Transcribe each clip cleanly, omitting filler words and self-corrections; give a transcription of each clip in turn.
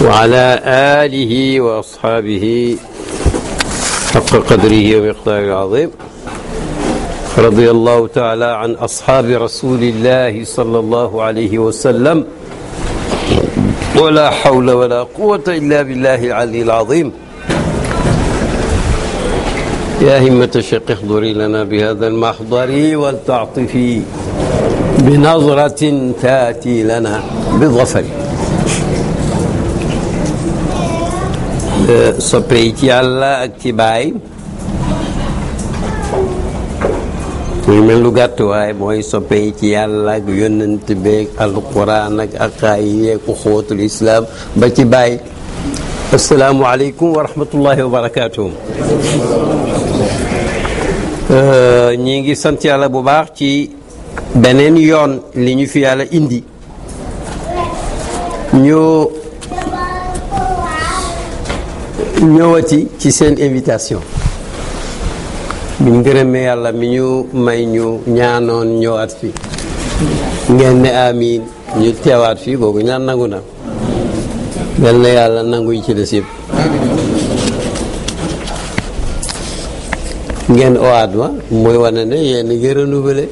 وعلى آله وأصحابه حق قدره ومقداره العظيم. رضي الله تعالى عن أصحاب رسول الله صلى الله عليه وسلم ولا حول ولا قوة إلا بالله العلي العظيم. يا همة الشيخ احضري لنا بهذا المحضر ولتعطفي بنظرة تأتي لنا بالظفر. soppee ci yàlla ak ci baay muy mel lu gàtt waaye mooy soppee ci yàlla ak yónnent beeg alquran ak aqaay yeeg uxuwatul islam ba ci baay. asalaamualeykum wa rahmatullahi wa barakaatuhu. ñi ngi sant yàlla bu baax ci beneen yoon li ñu fi yàlla indi ñu ñëwati ci seen invitation bi ñu gërëmee yàlla mi ñu may ñu ñaanoon ñëwaat fi ngeen ne amiin ñu teewaat fi googu ñaan nangu na mel na yàlla nangu yi ci des yëpp ngeen owaat ma mooy wane ne yéen ngi renouveler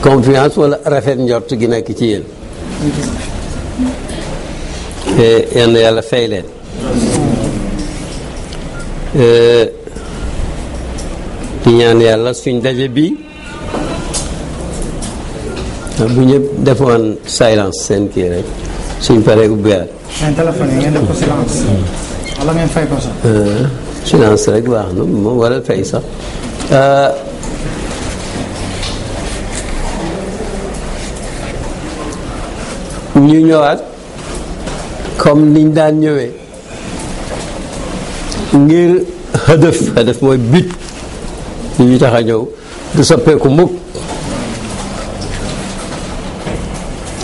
confiance wala rafet njort gi nekk ci yéen yenn yàlla fay leen. di ñaan yàlla suñ daje bi bu ñëpp defoon silence seen kii rek suñ paree ubbiwaat. seen téléphone yi ngeen def ko silence. wala ngeen fay ko sax. silence rek baax na moom wala fay sax. ñu ñëwaat comme niñ daan ñëwee. ngir hadaf mooy but li ñu tax a ñëw du soppeeku mukk.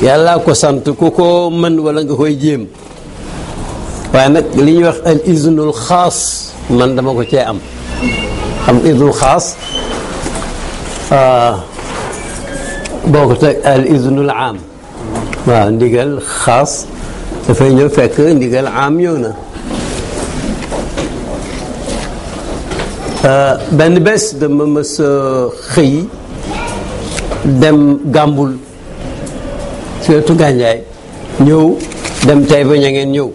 yàlla ko sant ku ko mën wala nga koy jéem waaye nag li ñuy wax al iznul xaas man dama ko cee am. xam iznul xaas boo ko teg al iznul aam waaw ndigal xaas dafay ñëw fekk ndigal aam ñëw na. benn bés dama mës a xëy dem Gàmbul surtout Gànjaay ñëw dem Taïba Niangène ñëw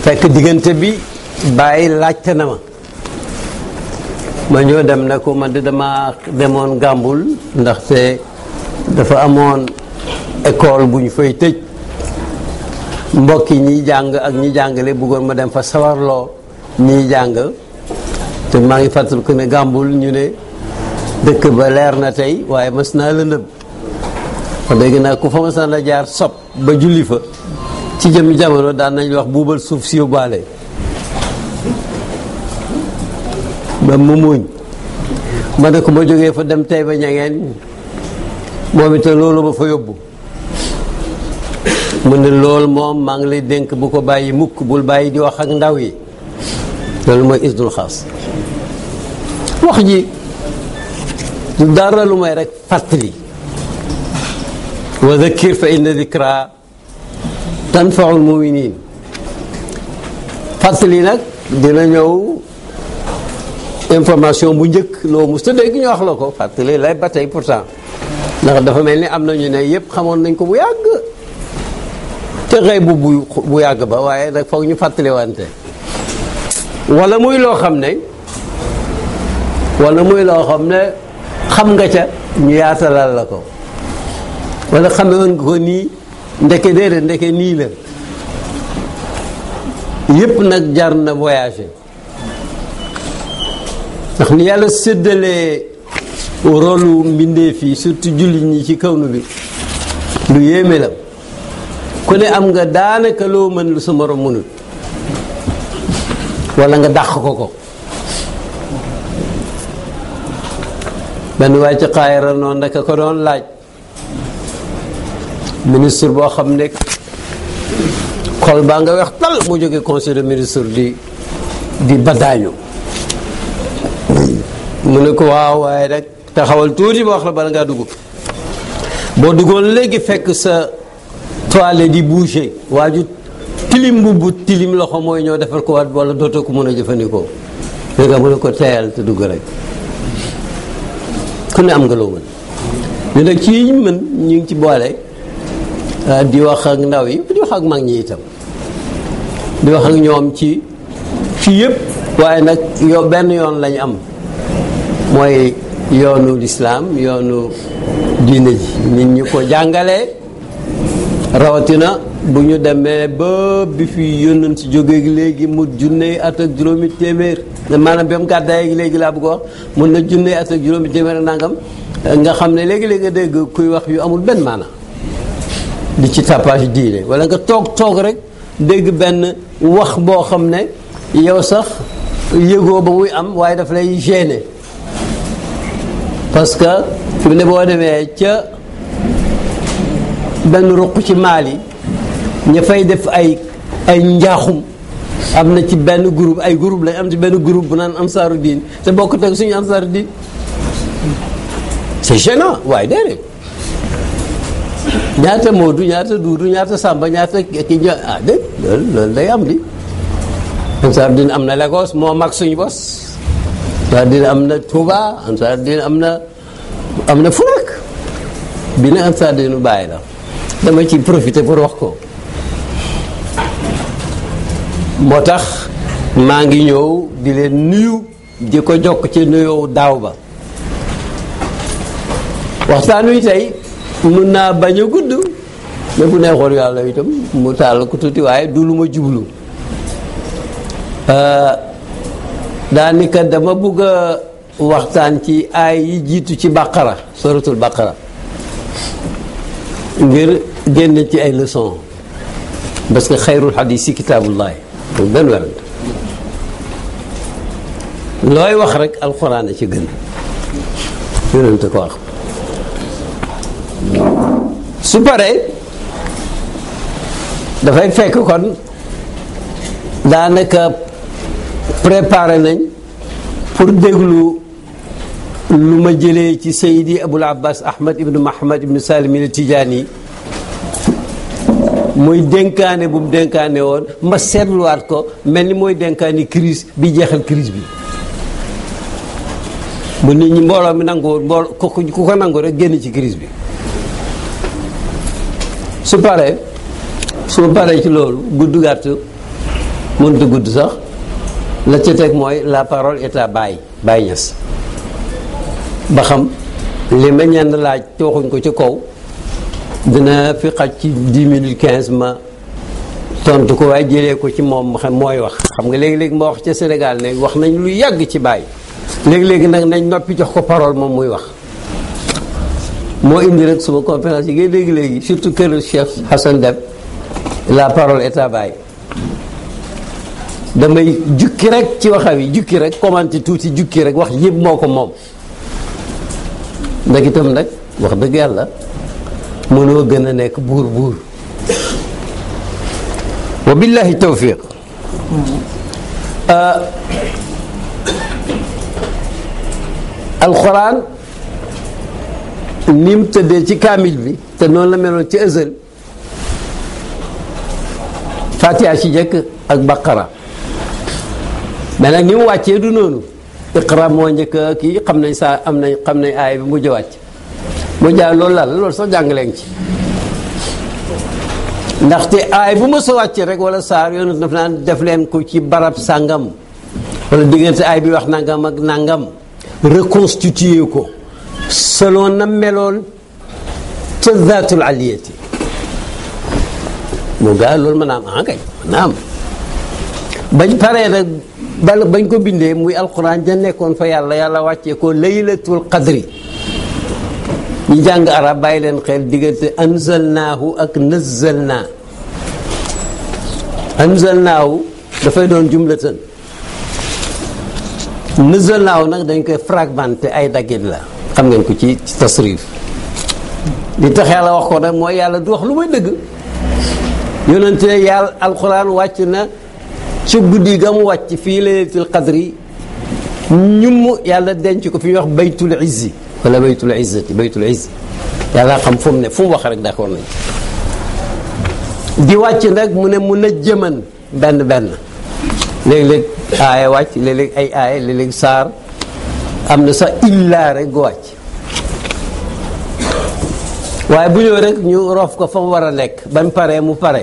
fekk diggante bi bàyyi laajte na ma ñëw dem na ko man de dama demoon Gàmbul ndaxte dafa amoon école bu ñu fay tëj mbokk yi ñiy jàng ak ñi jàngale bëggoon ma dem fa sawarloo ñiy jàng te maa ngi fàttaliku ne Gàmbul ñu ne dëkk ba leer na tey waaye mas naa lëndëm wax dëgg naa ku fa mas naa la jaar sob ba julli fa ci jëm jamono daan nañ wax buubal suuf si yóbbaale ba mu muuñ ma ne ko ma jógee fa dem Taïba Niangène moom itam loolu ma fa yóbbu mu ne loolu moom maa ngi lay dénk bu ko bàyyi mukk bul bàyyi di wax ak ndaw yi. loolu mooy isnul xaas wax ji du dara lu may rek fàttali wa dhakkir fa inna dhikra tanfaul muminin. fàttali nag dina ñëw information bu njëkk loo mos a dégg ñu wax la ko fàttali lay ba tey pourtant ndax dafa mel ni am na ñu ne yëpp xamoon nañ ko bu yàgg te xëy bu yàgg ba waaye nag foog ñu fàttali wante wala muy loo xam ne xam nga ca ñu yaatalal la ko wala xame woon nga ko nii ndeke déedéet ndeke nii la yépp nag jar na voyager ndax ni yàlla séddalee rôle mbindeef yi surtout jullit ñi ci kawnu bi lu yéeme la ku ne am nga daanaka loo mën lu sa morom mënul wala nga dàq ko benn waay ci Qaahira noonu ndaka ko doon laaj ministre boo xam ne xol baa nga weex tal mu jóge conseil de ministre di badaañu mu ne ko waaw waaye rek taxawal tuuti ba wax la bala ngaa dugg boo duggoon léegi fekk sa toile di boucher waaju tilim mbubb tilim loxo mooy ñoo defal ko waat wala dootoo ko mën a jëfandikoo léegi mu ne ko teyal te dugg rek ku ne am nga loo mën ñu nag ci ñu mën ñu ngi ci boole di wax ak ndaw yi di wax ak mag ñi itam di wax ak ñoom ci yëpp waaye nag benn yoon lañu am mooy yoonu lislaam yoonu diine ji nit ñi ko jàngalee rawatina bu ñu demee ba bi fi yónnent si jógee léegi mu junne at ak juróomi téeméer maanaam ba mu gàddaay léegi laa bëgg a wax mun na junne at ak juróomi téeméer ak nangam nga xam ne léegi-léegi nga dégg kuy wax yu amul benn maana di ci tapage diine wala nga toog rek dégg benn wax boo xam ne yow sax yëgoo ba muy am waaye daf lay gêner parce que fi mu ne boo demee ca benn ruq ci Mali ña fay def ay njaaxum am na ci benn groupe ay groupe lañ am ci benn groupe bu naan ansaaru diin te bokk teg suñu ansaaru diin c'est gênant waaye déedéet ñaata Moodu ñaata Duudu ñaata Samba ñaata ki dégg loolu day am di ansaaru diin am na Lagos moo mag suñu bos ansaaru diin am na Touba ansaaru diin am na fu nekk bi ne ansaaru diinu bàyyi la dama ci profiter pour wax ko moo tax maa ngi ñëw di leen nuyu di ko jokk ci nuyoo daaw ba waxtaan wi tey mun naa bañ a gudd mais bu neexoon yàlla itam mu taal ko tuuti waaye du lu ma jublu daanaka dama bëgg a waxtaan ci aay yi jiitu ci baqara suratul baqara ngir génn ci ay leçons parce que xayrul xadiis si kitaabullahi benn werante looy wax rek alxuraan a ci gën yonente ko wax su paree dafay fekk kon daanaka préparé nañ pour déglu lu ma jëlee ci Seydi Abul Abbas Ahmad ibnu Mahamad ibnu Salim al Tijaani mooy dénkaane bu mu dénkaane woon ma seetluwaat ko mel ni mooy dénkaani crise bi jeexal crise bi bu nit ñi mbooloo mi nangu ku ko nangu rek génn ci crise bi su ma paree ci loolu gudd gàtt mënut a gudd sax la ca teg mooy la parole est à Baye Niass ba xam li ma ñenn laaj te waxuñ ko ci kaw dina fi xaj ci 10 minutes 15 ma tontu ko waaye jëlee ko ci moom xam mooy wax xam nga léegi-léegi ma wax ca Sénégal ne wax nañ lu yàgg ci Baye léegi-léegi nag nañ noppi jox ko parole moom muy wax moo indi rek suma conférence yi ngay léegi-léegi surtout kër Cheikh Hassan Deme la parole est à Baye damay jukki rek ci waxam yi jukki rek commenté tuuti jukki rek wax yëpp moo ko moom ndax itam nag wax dëgg yàlla mënoo gën a nekk buur wa billahi tawfiq alxuraan ni mu tëddee ci kaamil bi te noonu la meloon ci ësël Fatiha ci jëkk ak Baqara mais nag ni mu wàccee du noonu Iqra moo njëkk kii xam nañ aay bi mujj wàcc mu jaay loolu sax jàngaleeng ci ndaxte aay bu ma sa wàccee rek wala saar yoonu daf naan def leen ko ci barab sàngam wala diggante aay bi wax nangam ak nangam reconstituer ko selon na meloon ca zaatul aliyati moo gaa loolu mën naa am kay mën naa am bañ paree nag bañ ko bindee muy alquran ja nekkoon fa yàlla wàccee ko laylatul qadri ñi jàng arab bàyyi leen xel diggante anzalnaahu ak anzalnaahu dafay doon jumlatan nazzalnaahu nag dañ koy fragmenté ay daggit la xam ngeen ko ci tasrif li tax yàlla wax ko nag mooy yàlla du wax lu may dëgg yonente yàlla alquran wàcc na ci guddi ga mu wàcc fii laylatul qadri ñum yàlla denc ko fi ñuy wax baytul izzi wala baytul izzi yàlla xam fu mu ne fu mu wax rek d'accord nañ di wàcc nag mu ne mun a jëman benn benn léeg-léeg aaya wàcc léeg-léeg ay aaya léeg-léeg saar am na sax illaa rek gu wàcc waaye bu ñëw rek ñu rof ko fa mu war a nekk ba mu paree mu pare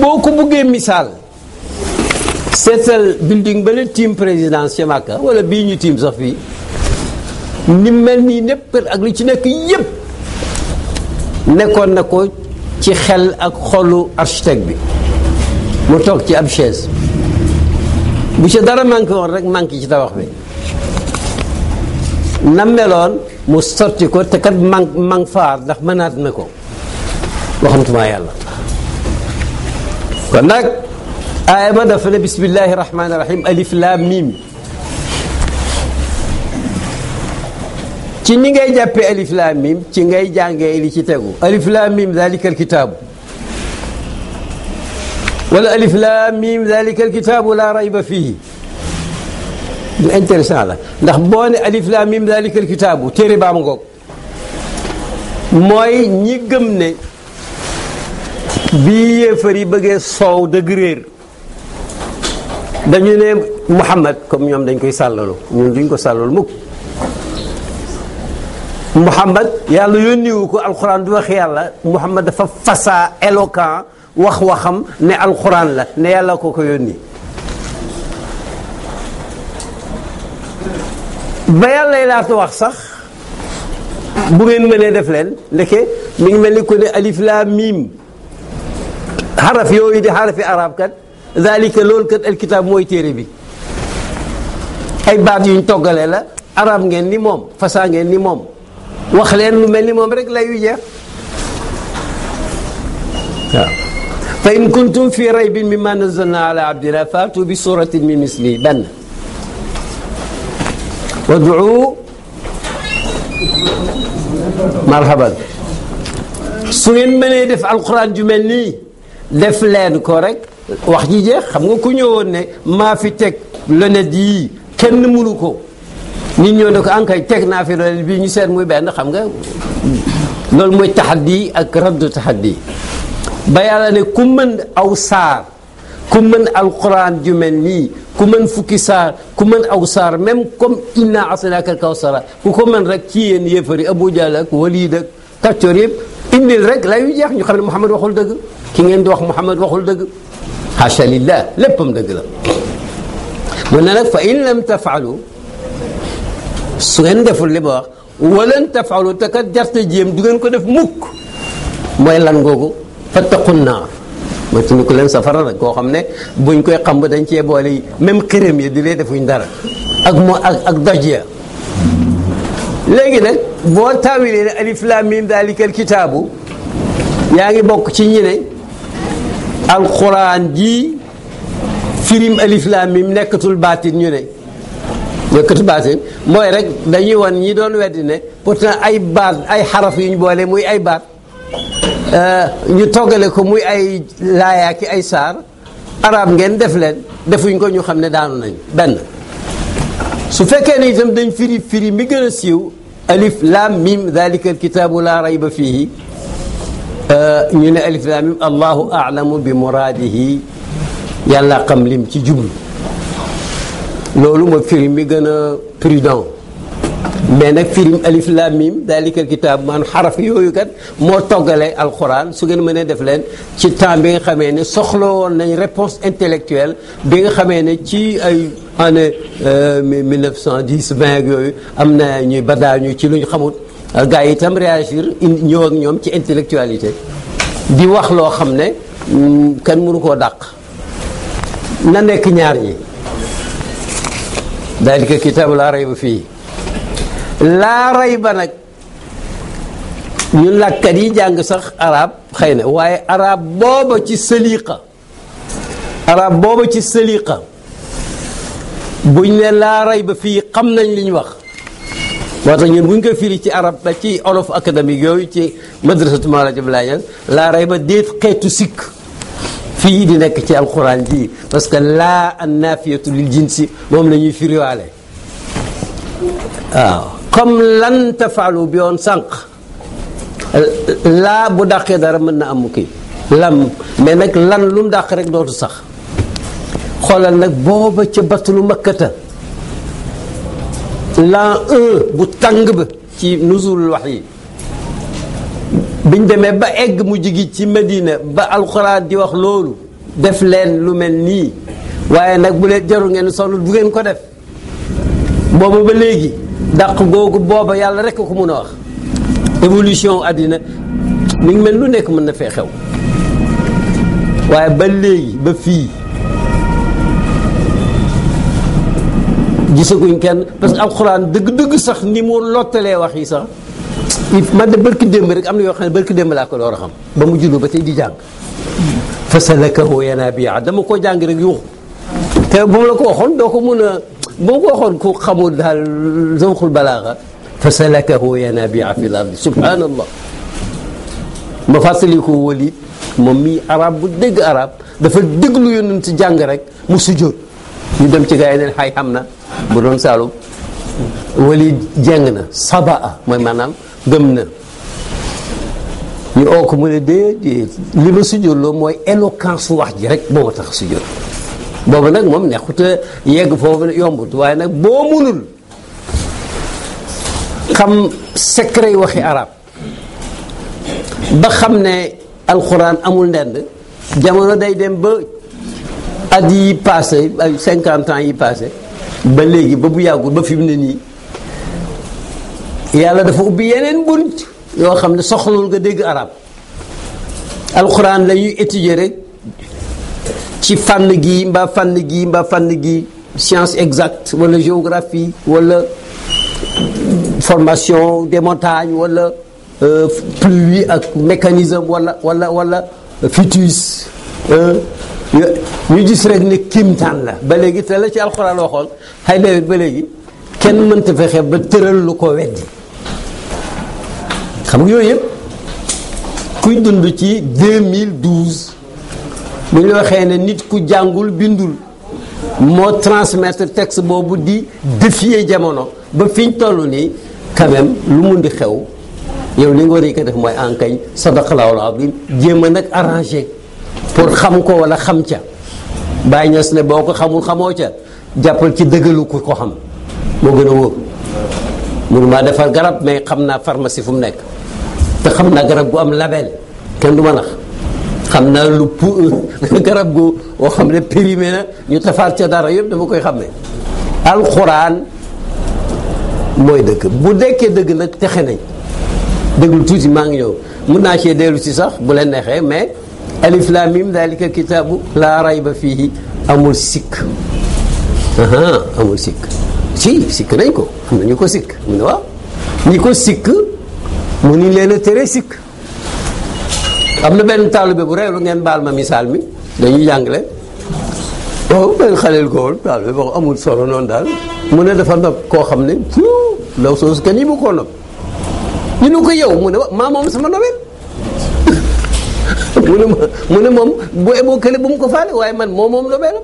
boo ko buggee misaal seetal building ba la team présidence ca Makka wala bii ñu team sax fii ni mel nii népp ak li ci nekk yépp nekkoon na ko ci xel ak xolu architecte bi mu toog ci ab chaise bu ci dara manqué woon rek manqué ci tabax bi na meloon mu sotti ko te kat man faar ndax mënaat na ko waxamtumaa yàlla kon nag aaya ba dafa ne bismillahi rahmaani rahim alif laam miim ci ni ngay jàppee alif laam miim ci ngay jàngee li ci tegu alif laam miim dalikal kitaabu wala alif laam miim dalikal kitaabu laa rayba fiihi lu intéressant la ndax boo ne alif laam miim dalikal kitaabu téere baa ma ngoog mooy ñi gëm ne bii yéefar yi bëggee soow dëgg réer dañu ne Muhammad comme ñoom dañ koy sàllalu ñun duñ ko sàllalu mukk Muhammad yàlla yónniwu ko alxuraan du wax yàlla Muhammad dafa fasaa éloquent wax-waxam ne alxuraan la ne yàlla ko yónni ba yàlla laata wax sax bu ngeen mënee def leen ndeke mi ngi mel ni ko ne alif laam miim xaraf yooyu di xarafi arab kat zalika loolu kat alkitaab mooy téere bi ay baat yuñ toggalee la arab ngeen ni moom fasaa ngeen ni moom wax leen lu mel ni moom rek lay yu jeex waaw fa in kuntum fi raybin mimma nazzalna ala abdina faatu bi suratin min misli benn wad'u marhaban su ngeen mënee def alquran ju mel nii def leen ko rek wax ji jeex xam nga ku ñëwoon ne maa fi teg lonet yii kenn mënu ko nit ñoo ne ko ankay teg naa fi lonet bii ñu seet muy benn xam nga loolu mooy taxaddi ak raddu taxaddi ba yàlla ne ku mën aw saar ku mën alquran ju mel nii ku mën fukki saar ku mën aw saar même comme inna asnaaka kawsara ku ko mën rek ci yéen yéefari Abu Jahl ak Waliid ak kàccoor yëpp indil rek lay yu jeex ñu xam ne Muhammad waxul dëgg ki ngeen di wax Muhammad waxul dëgg haasha lillah léppam dëgg la mu ne nag fa in lam tafaalu su ngeen deful li ma wax walan tafaalu te kat jarte jéem du ngeen ko def mukk mooy lan googu fattaqu naar mooy tunu ko leen safara nag koo xam ne buñ koy xam dañ cee boole yi même xërëm yi di lee defuñ dara ak moo ak doj ya léegi nag boo taawilee ne alif laam miim daalikal kitaabu yaa ngi bokk ci ñi ne alquran ji firim alif laam miim nekkatul baatin ñu ne nekkatul baatin mooy rek dañuy wan ñi doon weddi ne pourtant ay baat ay xaraf yu ñu boole muy ay baat ñu toggale ko muy ay laayaa ki ay saar arab ngeen def leen defuñ ko ñu xam ne daanu nañ benn su fekkee ne itam dañ firi mi gën a siiw alif laam mim dalika alkitaabu laa rayba fiihi ñu ne alif laam mim allahu aalamu bi muraadihi yàlla xam lim ci jublu loolu mooy firi mi gën a prudent mais nag firim alif laam mim daalikal kitaab man xaraf yooyu kat moo toggale alxuraan su ngeen mënee def leen ci temps bi nga xamee ne soxla woon nañ réponse intellectuelle bi nga xamee ne ci ay année 1910 20 ak yooyu am na ñuy badaañu ci luñ xamut gars yi itam réagir ñëw ak ñoom ci intellectualité di wax loo xam ne kenn mënu koo dàq na nekk ñaar ñi daalikal kitaab laa rayba fii laa rayba nag ñun làkkat yi jàng sax arab xëy na waaye arab booba ci saliqa buñ ne laa rayba fii xam nañ li ñu wax moo tax ñun buñ ko firi ci arab ci olof académique yooyu ci madrasatu Mawlana Abdoulaye Niass laa rayba déet xeetu sikk fii di nekk ci alquran ji parce que laa an naafiyatu lil jinsi moom la ñuy firiwaale waaw comme lan tafaalu bi woon sànq laa bu dàqee dara mën na am kii lam mais nag lan lu mu dàq rek dootu sax xoolal nag booba ca batulu makkata l'an 1 bu tàng ba ci nuzulul wax yi biñ demee ba egg mu jigi ci Medina ba alxuraan di wax loolu def leen lu mel nii waaye nag bu leen jarul ngeen sonn bu ngeen ko def booba ba léegi dàq googu booba yàlla rek ko mën a wax évolution àddina mi ngi mel lu nekk mën na fee xew waaye ba léegi ba fii gisaguñ kenn parce que alxuraan dëgg-dëgg sax ni mu lottalee wax yi sax man de barki démb rek am na yoo xam ne barki démb laa ko door a xam ba mu jullu ba tey di jàng fasalakahu yanaabi'a dama ko jàng rek yuuxu te bu ma la ko waxoon doo ko mën a boo ko waxoon ku xamul daal zawxul balaaga fasalakahu yanaabi'a fil ardi subhanallah ma fàttaliku Walid moom mii arab bu dégg arab dafa déglu yonent ci jàng rek mu sujjóot ñu dem ci gars yi neen xay xam na bu doon Saalum Walid jàng na sabaa mooy maanaam gëm na ñu oo ko mu ne déedéet li ma sujjóotloo mooy éloquence wax ji rek moo ma tax sujjóot boobu nag moom neexut a yegg foofu yombut waaye nag boo munul xam secret yi waxi arab ba xam ne alxuraan amul ndend jamono day dem ba at yi passé ay 50 ans yi passé ba léegi ba bu yàggul ba fi mu ne nii yàlla dafa ubbi yeneen bunt yoo xam ne soxlul nga dégg arab alxuraan la ñuy étudier rek ci fànn gi mbaa fànn gi mbaa fànn gi science exacte wala géographie wala formation des montagnes wala pluie ak mécanisme wala futus ñu gis rek ne kimtaan la ba léegi te la ci alxuraan waxoon xëy na ba léegi kenn mënta fexe ba tëral lu ko weddi xam nga yooyu yëpp kuy dund ci 2012 bu ñu waxee ne nit ku jàngul bindul moo transmettre texte boobu di défier jamono ba fi ñu toll nii quand même lu mun di xew yow li nga war a ko def mooy enkañ sadaqallahul azim jéem a nag arrangé pour xam ko wala xam ca bàyyi ñas ne boo ko xamul xamoo ca jàppal ci dëggalu ku ko xam moo gën a wóor mënu maa defar garab mais xam naa pharmacie fu mu nekk te xam naa garab gu am label kenn du ma nax xam naa lu garab gu woo xam ne périmé na ñu tafaat ca dara yëpp dama koy xam ne alxuraan mooy dëgg bu dekkee dëgg nag texe nañ déglu tuuti maa ngi ñëw mun naa cee dellu si sax bu leen neexee mais alif laam miim daalika kitaabu laa rayba fiihi amul sikk amul sikk sikk nañ ko am na ñu ko sikk mu ne waaw ñi ko sikk mu ni leen a tere sikk am na benn taalibe bu reelu ngeen baal ma misaal mi dañuy jàngale benn xaleel ko woon taalibe boo amul solo noonu daal mu ne dafa nopp koo xam ne law soosu kenn yi bu koo nopp ñu ne ko yow mu ne maa moom sama nobel mu ne moom bu eboo kële bu mu ko faale waaye man moom nobelam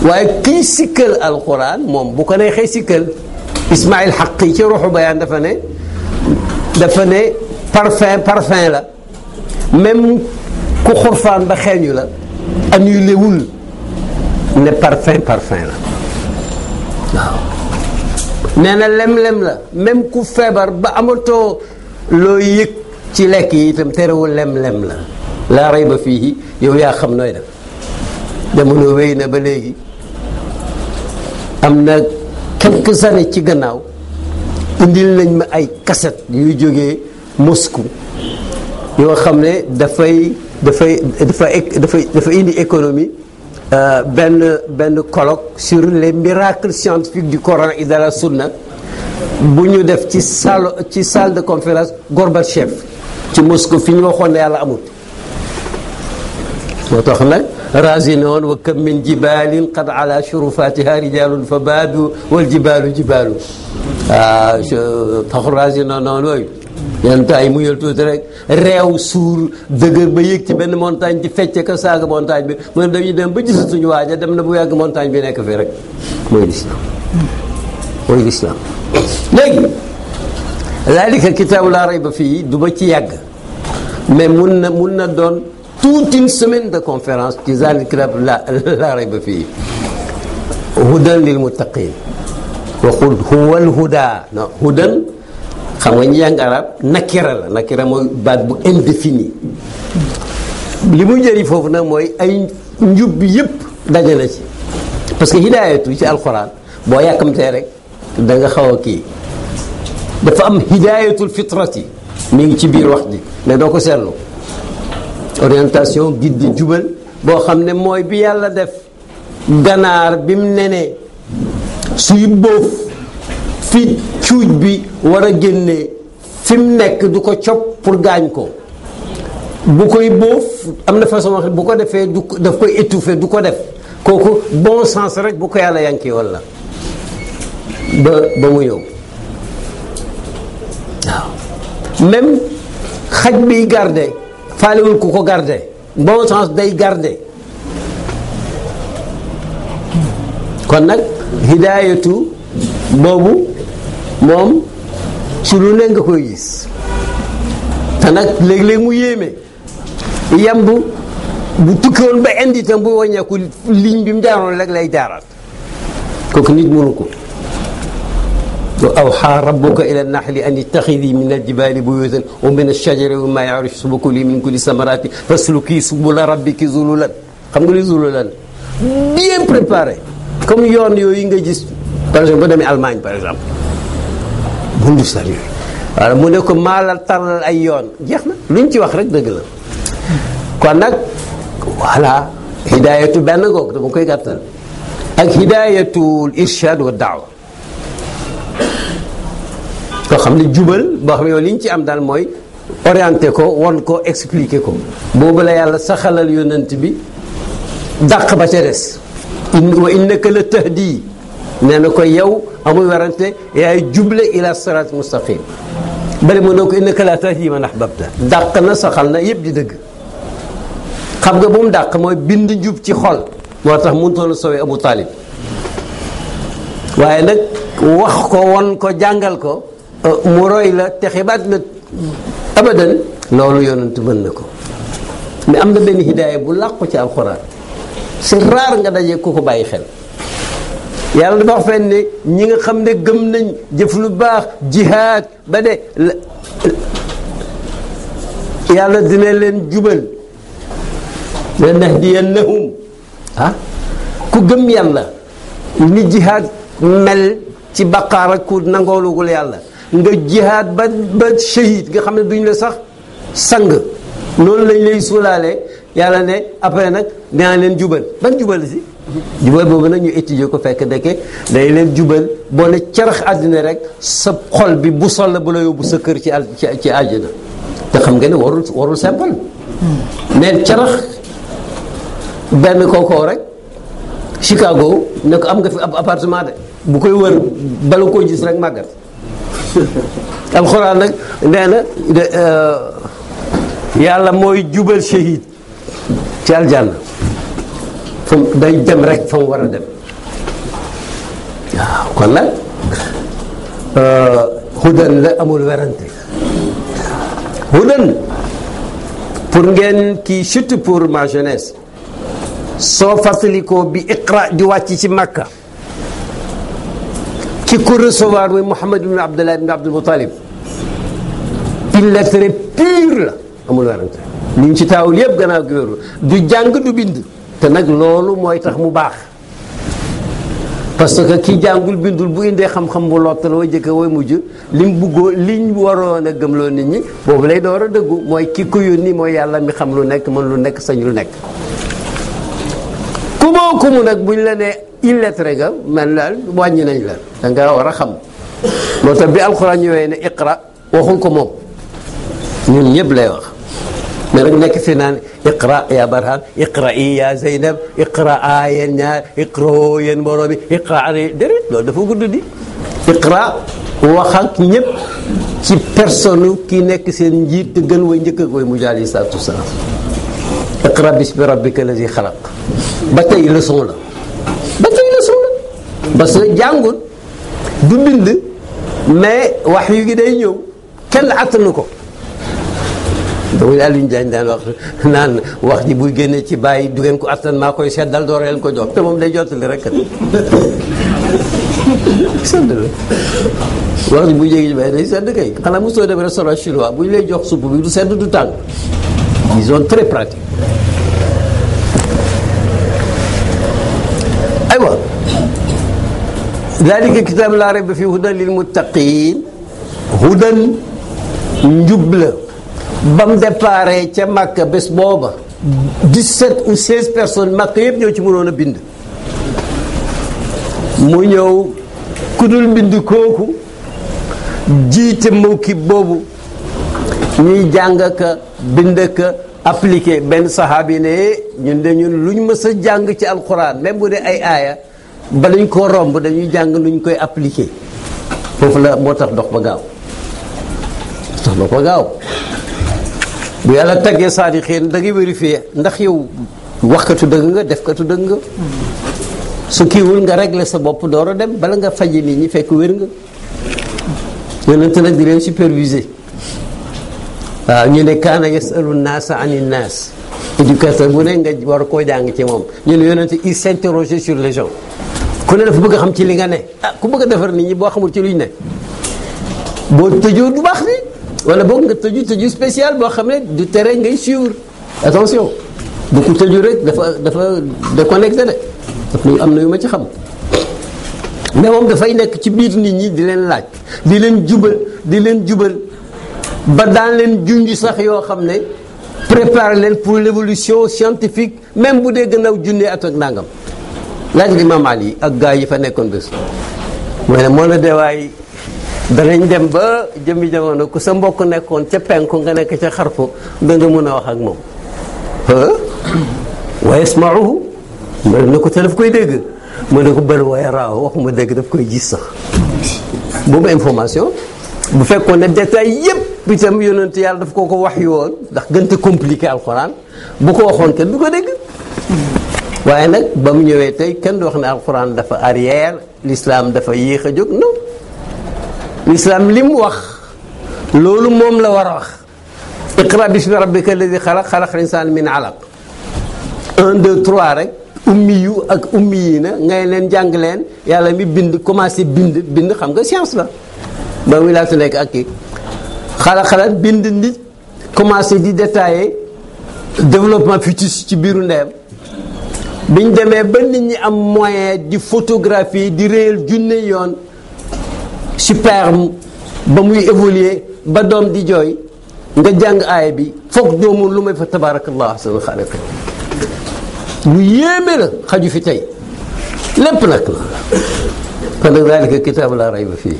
waaye kii sikkal alquran moom bu ko neexee sikkal Ismaïl Haqqi ci ruuxu bayaan dafa ne parfum la même ku xurfaan ba xeeñu la annulé wul ne parfum la waaw nee na lem-lem la même ku feebar ba amatoo loo yëg ci lekk yi itam terewul lem-lem la laa rayba fiihi yow yaa xam nooy def jamono wéy na ba léegi am na quelques années ci gannaaw indil nañ ma ay cassette yuy jógee Moscou yoo xam ne dafa indi économie benn colloque sur les miracles scientifiques du Coran et de la Sunna bu ñu def ci salle de conférence Gorbatchev ci Moscou fi ñu waxoon ne yàlla amul moo tax nag razinoon wa kam min jibalin qad ala shurufatiha rijalun fa baadu wal jibalu jibalu taxu razinoon noonu yooyu yenn temps yi mu yël tuuti rek réew suur dëgër ba yéeg ci benn montagne di fecce ka saaga montagne bi mu ne dañuy dem ba gisatuñu waaja dem na bu yàgg montagne bi nekk fii rek mooy lislaam léegi zalika kitaabu laa rayba fii du ma ci yàgg mais mun na doon toute une semaine de conférence ci zalika kitab la rayba fii hudan lil muttaqin waxul huwal huda non hudan xam nga ñi jàng arab nakira mooy baat bu indéfini li muy jëriñ foofu nag mooy ay njub bi yëpp daje na ci parce que hidaayatu ci alxuraan boo yàkkamtee rek da nga xaw a kii dafa am hidaayatul fitrati mi ngi ci biir wax ji mais doo ko seetlu orientation guide di jubal boo xam ne mooy bi yàlla def ganaar bi mu nenee suy bóof fi cuuj bi war a génnee fi mu nekk du ko cop pour gaañ ko bu koy bóof am na façon wax bu ko defee du daf koy étouffer du ko def kooku bon sens rek bu ko yàlla yankee walla ba mu ñëw waaw même xaj biy garde faalewul ku ko garde bon sens day garde kon nag hidaayatu boobu moom ci lu ne nga koy gis te nag léeg-léeg mu yéeme yamb bu tukkiwoon ba indi itam bu wàññeeku ligne bi mu jaaroon rek lay jaaraat kooku nit mënu ko wa awxaa rabbuka ila naxli an ittaxidi min aljibaali buyutan wa min alshajari wa ma yarush wa kuli min kulli samarati fasluki subula rabbiki zululan xam nga li zululan bien préparé comme yoon yooyu nga gis par exemple ba demee Allemagne par exemple bundu sar yooyu voilà mu ne ko maalal tarlal ay yoon jeex na luñ ci wax rek dëgg la kon nag voilà hidaayatu benn goog dama koy gàttal ak hidaayatul irshad wa daawa koo xam ne jubal boo xam ne yow li ñu ci am daal mooy orienté ko won ko expliqué ko boobu la yàlla saxalal yonent bi dàq ba ca des wa innaka la tahdi nee na ko yow amul werante yaay juble ila sirat mustaqim bale mu ne ko innaka la tahdi man ahbabta dàq na saxal na yëpp di dëgg xam nga bu mu dàq mooy bind njub ci xol moo tax mënutoon a sowee Abu Talib waaye nag wax ko won ko jàngal ko mu roy la te xibaat la abadan loolu yonent mën na ko mais am na benn hidaaya bu làqu ci alxuraan c'est rare nga daje ku ko bàyyi xel yàlla dafa wax fenn ne ñi nga xam ne gëm nañ jëf lu baax jihaad ba de yàlla dina leen jubal la nahdiyannahum ku gëm yàlla ni jihaad mel ci baqaar ak ku nangoolugul yàlla nga jihaad ba shahid nga xam ne duñ la sax sang noonu lañ lay suulaale yàlla ne après nag dinaa leen jubal ban jubal si jubal boobu nag ñu étudier ko fekk deke day leen jubal boo ne carax àddina rek sa xol bi bu sol la bu la yóbbu sa kër ci àjjana te xam nga ne warul simple mais carax benn kookoo rek Chicago ne ko am nga fi ab appartement de bu koy wër bala koo gis rek màggat alxuraan nag nee na yàlla mooy jubal shahid ci aljanna fa day dem rek fa mu war a dem waaw kon nag hudan la amul werante hudan pour ngeen kii surtout pour ma jeunesse soo fàttalikoo bi iqra di wàcc ci Makka ki ko recevoir muy Muhammad ibn Abdullah ibn Abdul Muttalib illettré pur la amul werante li ñu ci taawul yëpp gannaaw gi wéru du jàng du bind te nag loolu mooy tax mu baax parce que ki jàngul bindul bu indee xam-xam bu lott la way jëkk way mujj lim buggoo liñ waroon a gëmloo nit ñi boobu lay door a dëggu mooy ki ko yónni mooy yàlla mi xam lu nekk mën lu nekk sañ lu nekk kumu nag buñ la ne illettré nga man daal wàññi nañ la da nga war a xam moo tax bi alxuraan ñëwee ne iqra waxul ko moom ñun ñëpp lay wax mais nag nekk fi naan iqra ya barhan iqra i ya zeynab iqra a yéen ñaar iqra yéen mbooloo mi iqra ani déedéet loolu dafa gudd di iqra wax ak ñëpp ci personne ki nekk seen njiit te gën way njëkk ak way mujj alayhi salaatu wasalaam iqra bismi rabbika allazi xalaq ba tey leçon la parce que jàngut du bind mais wax yu gi day ñëw kenn attanu ko damay Alioune Diagne daan wax naan wax ji buy génnee ci bàyyi du ngeen ko attan maa koy seddal door leen ko jox te moom day jottali rek sedd la wax ji buy jéggi ci bàyyi day sedd kay xanaa mosoo dem restaurant chinois bu ñu lay jox supp bi du sedd du tàng ils sont très pratiques aywa dalika kitaab laa rayba fii hudan lil muttaqin hudan njub la ba mu déparé ca Makka bés booba 17 ou 16 personnes Makka yëpp ñoo ci mënoon a bind mu ñëw ku dul bind kooku jiite mawkib boobu ñuy jàng ka bind ka appliqué benn saxaabi ne ñun de ñun luñ mës a jàng ci alquran même bu dee ay aaya ba dañ ko romb dañuy jàng luñ koy appliqué foofu la moo tax dox ba gaaw bu yàlla taggee saadixiin da ngay vérifier ndax yow waxkatu dëgg nga defkatu dëgg nga su kiiwul nga régler sa bopp door a dem bala nga faji nit ñi fekk wér nga yonente nag di leen superviser waaw ñu ne kaana yasalu naasa ani naas éducateur bu ne nga war koo jàng ci moom ñu ne yonente il s'interrogeait sur les gens ku ne dafa bëgg a xam ci li nga ne ku bëgg a defar nit ñi boo xamul ci luñ ne boo tëjoo du baax ni wala boog nga tëju spécial boo xam ne du tere ngay suivre attention bu ko tëju rek dafa déconnecté de daf am na yu ma ci xam mais moom dafay nekk ci biir nit ñi di leen laaj di leen jubal ba daan leen junj sax yoo xam ne préparer leen pour l'évolution scientifique même bu dee gannaaw junne at ak nangam laaj li Imam Ali ak gars yi fa nekkoon bés mooy ne moo na dee waay danañ dem ba jëmmi jamono ku sa mbokk nekkoon ca penku nga nekk ca xarfu da nga mën a wax ak moom wa yasma'uhu ma ne ko te daf koy dégg ma ne ko bëri waaye raaw waxuma dégg daf koy gis sax boobu information bu fekkoon ne détail yépp itam yonent yàlla daf ko wax yi woon ndax gën a compliqué alxuraan bu ko waxoon kenn du ko dégg waaye nag ba mu ñëwee tey kenn du wax ne alxuraan dafa arrière l'islam dafa yéex a jóg non l'islam li mu wax loolu moom la war a wax iqra bismi rabbika alladi xalaq xalaqal insaan min alaq 1 2 3 rek ummi yu ak ummi yi na ngay leen jàng leen yàlla mi bind commencé bind xam nga science la ba muy laata nekk ak kii xalaat bind nit commencé di détailler développement fœtus ci biiru ndeyam biñ demee ba nit ñi am moyen di photographie di réel junne yoon sperme ba muy évoluer ba doom di jooy nga jàng aaya bi foog doomu lu may fa tabarakallah ahsanul xaaliqiin lu yéeme la xaju fi tey lépp nag la kon nag daalika kitaabu laa rayba fii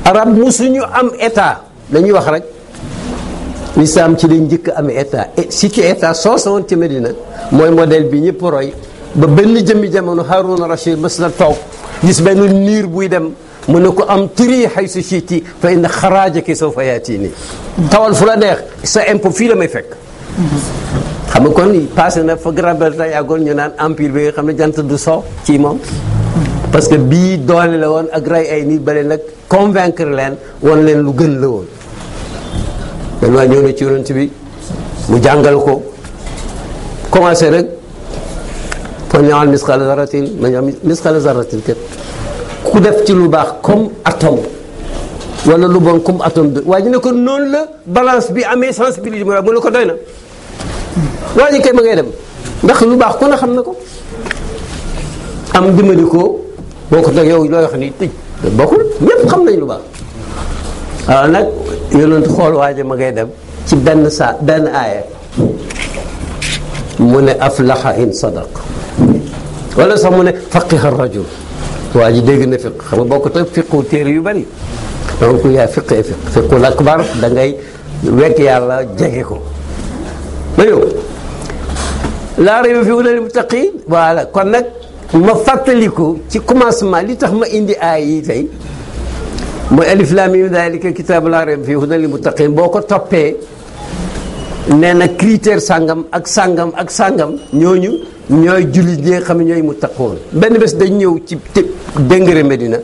arab musuñu am état dañuy wax rek lislaam ci lañ njëkk am état si ci état soo sa woon ci Medina mooy modèle bi ñëpp roy ba benn jëmmi jamono Harouna Rachid mas na toog gis benn niir buy dem mu ne ko am turi haysu shi'ti fa inna xaraajaki sawfa yaatini tawal fu la neex sa impôt fii la may fekk xam nga kon passé na fa Grande-Bretagne àggoon ñu naan empire bi nga xam ne jant du so ci moom parce que bii doole la woon ak rey ay nit ba leen nag convaincre leen wan leen lu gën la woon dañ waa ñëw na ci yonent bi mu jàngal ko commencé rek fa ñamal misqala zarratin ma ñam misqala zarratin kat ku def ci lu baax comme atome wala lu bon comme atome de waaye ñu ne ko noonu la balance bi amee sensibilité mu ne ko doy na waa ji kay ma ngay dem ndax lu baax ku ne xam na ko am dimbali ko boo ko teg yow looy wax ni tëj bokkul ñépp xam nañ lu baax waaw nag yonent xool waa ji ma ngay dem ci benn aaya mu ne aflaxa in sadaq wala sax mu ne faqiha rajul waa ji dégg na fiq xam nga bokk te fiqu téere yu bari donc yaa fiqul akbar da ngay wekk yàlla jege ko ma yow laa rayba fiihi hudan lil muttaqiin voilà kon nag ma fàttaliku ci commencement li tax ma indi aay yi tey mooy alif laam miim zaalika kitaabu laa rayba fiihi hudan lil muttaqiin boo ko toppee nee na critère sàngam ak sàngam ak sàngam ñooñu ñooy jullit ñi nga xam ne ñooy muttaqoon benn bés dañ ñëw ci déngëre Medina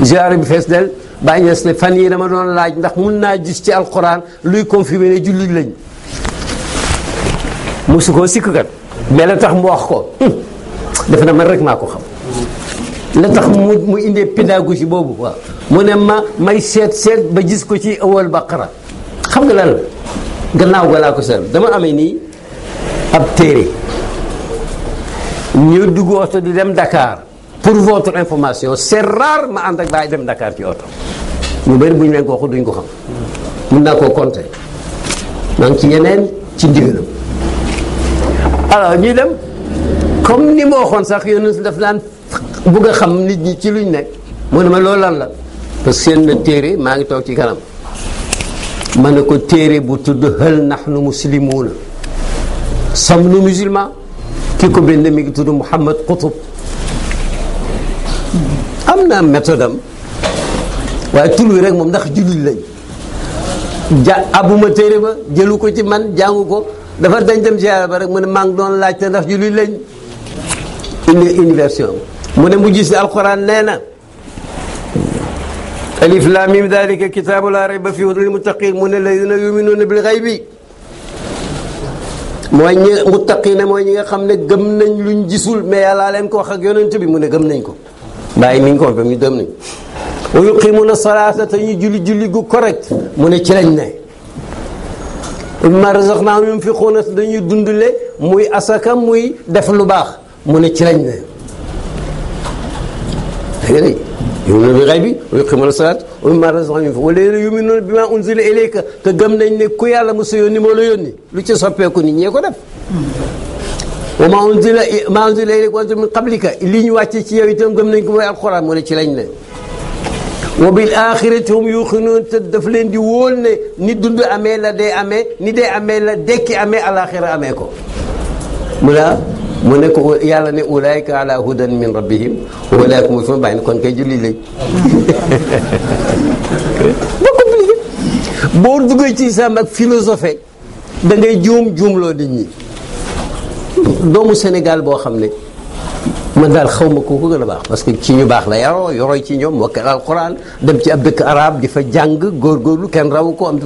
ziyaara bi fees del Baay Ñas ne fan yii dama doon laaj ndax mun naa gis ci alquran luy confirmer ne jullit lañ mosu koo sikk kat mais la tax mu wax ko def na man rek maa ko xam la tax mu indee pédagogie boobu waaw mu ne may seet ba gis ko ci awal baqara xam nga lan la gannaaw ga laa ko seet dama amee nii ab téere ñu dugg oto di dem Dakar pour votre information c'est rare ma ànd ak baay dem Dakar ci oto ñu bëri bu ñu leen ko waxu duñ ko xam mun naa koo compter maa ngi ci yeneen ci ndigalam alors ñuy dem comme ni ma waxoon sax yéen daf daan bugg a xam nit ñi ci luñ nekk mu ne ma loolu lan la parce que seen na téere maa ngi toog ci kanam ma ne ko téere bu tudd hal nahnu muslimuuna sommes-nous musulmans ki ko bind mi ngi tudd Muhammad Qutb am na méthode am waaye tur wi rek moom ndax jullit lañ abuma téere ba jëlu ko ci man jàngu ko dafa dañ dem ziyaara ba rek mu ne maa ngi doon laajte ndax jullit lañ université mu ne mu gis alquran nee na alif lam mim dalika kitaabu laa rayba fiihi hudan lil muttaqin mu ne alladina yuminuuna bil ghaybi mooy ñi muttaqina mooy ñi nga xam ne gëm nañ luñ gisul mais yàllaa leen ko wax ak yonent bi mu ne gëm nañ ko bàyyi mi ngi ko fa ñu gëm nañ wa yuqimuuna salaata te ñu julli gu correct mu ne ci lañ ne mimmaa razaqnaahum yunfiquuna dañuy dundale muy asaka muy def lu baax mu ne ci lañ ne dégg yu'minuuna bil ghaybi wa yuqiimuuna salaata wa mimmaa razaqnaahum yunfiquun wallaziina yu'minuuna bimaa unzila ilayka te gëm nañ ne ku yàlla mos a yónni moo la yónni lu ci soppeeku nit ñee ko def wa maa unzila ilayka wa min qablika li ñu wàcce ci yow itam gëm nañ ko mooy alxuraan mu ne ci lañ ne wa bil aaxirati hum yuuqinuun te daf leen di wóol ne ni dund amee la dee amee ni dee amee la dekki amee alaaxira amee ko mu ne ko yàlla ne ulaayka ala hudan min rabbihim wa ulaayka hum muflihun bàyyi na kon kay julli lañ boo compliqué boo duggee ci islam ak philosophie da ngay juumloo nit ñi doomu Sénégal boo xam ne man daal xaw ma ko gën a baax parce que ci ñu baax la yoroy ci ñoom mokkal alquran dem ci ab dëkk arab di fa jàng góorgóorlu kenn rawu ko am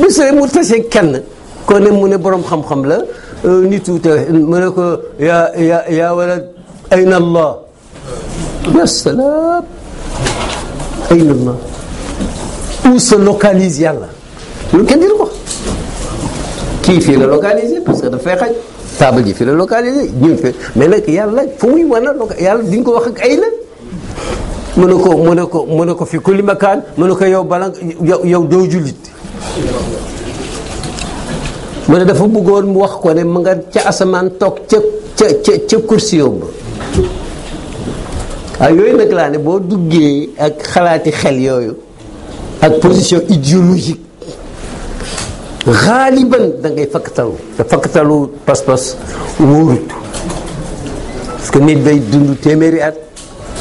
bis rek mu tase kenn ko ne mu ne borom xam-xam la nitu te mu ne ko yaa walad ayna allah ya salaam ayna allah où se localise yàlla loolu kenn dina ko kii fii la localisé parce que dafay xaj table ji fii la localisé ñun fi mais nag yàlla fu muy wan a yàlla di nga ko wax ak ay na mu ne ko fi kulli makaan mu ne ko yow bala yow doo jullit mu ne dafa bëggoon mu wax ko ne mu nga ca asamaan toog ca kursi yow ba waaw yooyu nag laa ne boo duggee ak xalaati xel yooyu ak position idéologique xaaliban da ngay fakkatalu te fakkatalu pas-pas wóorut parce que nit day dund téeméeri at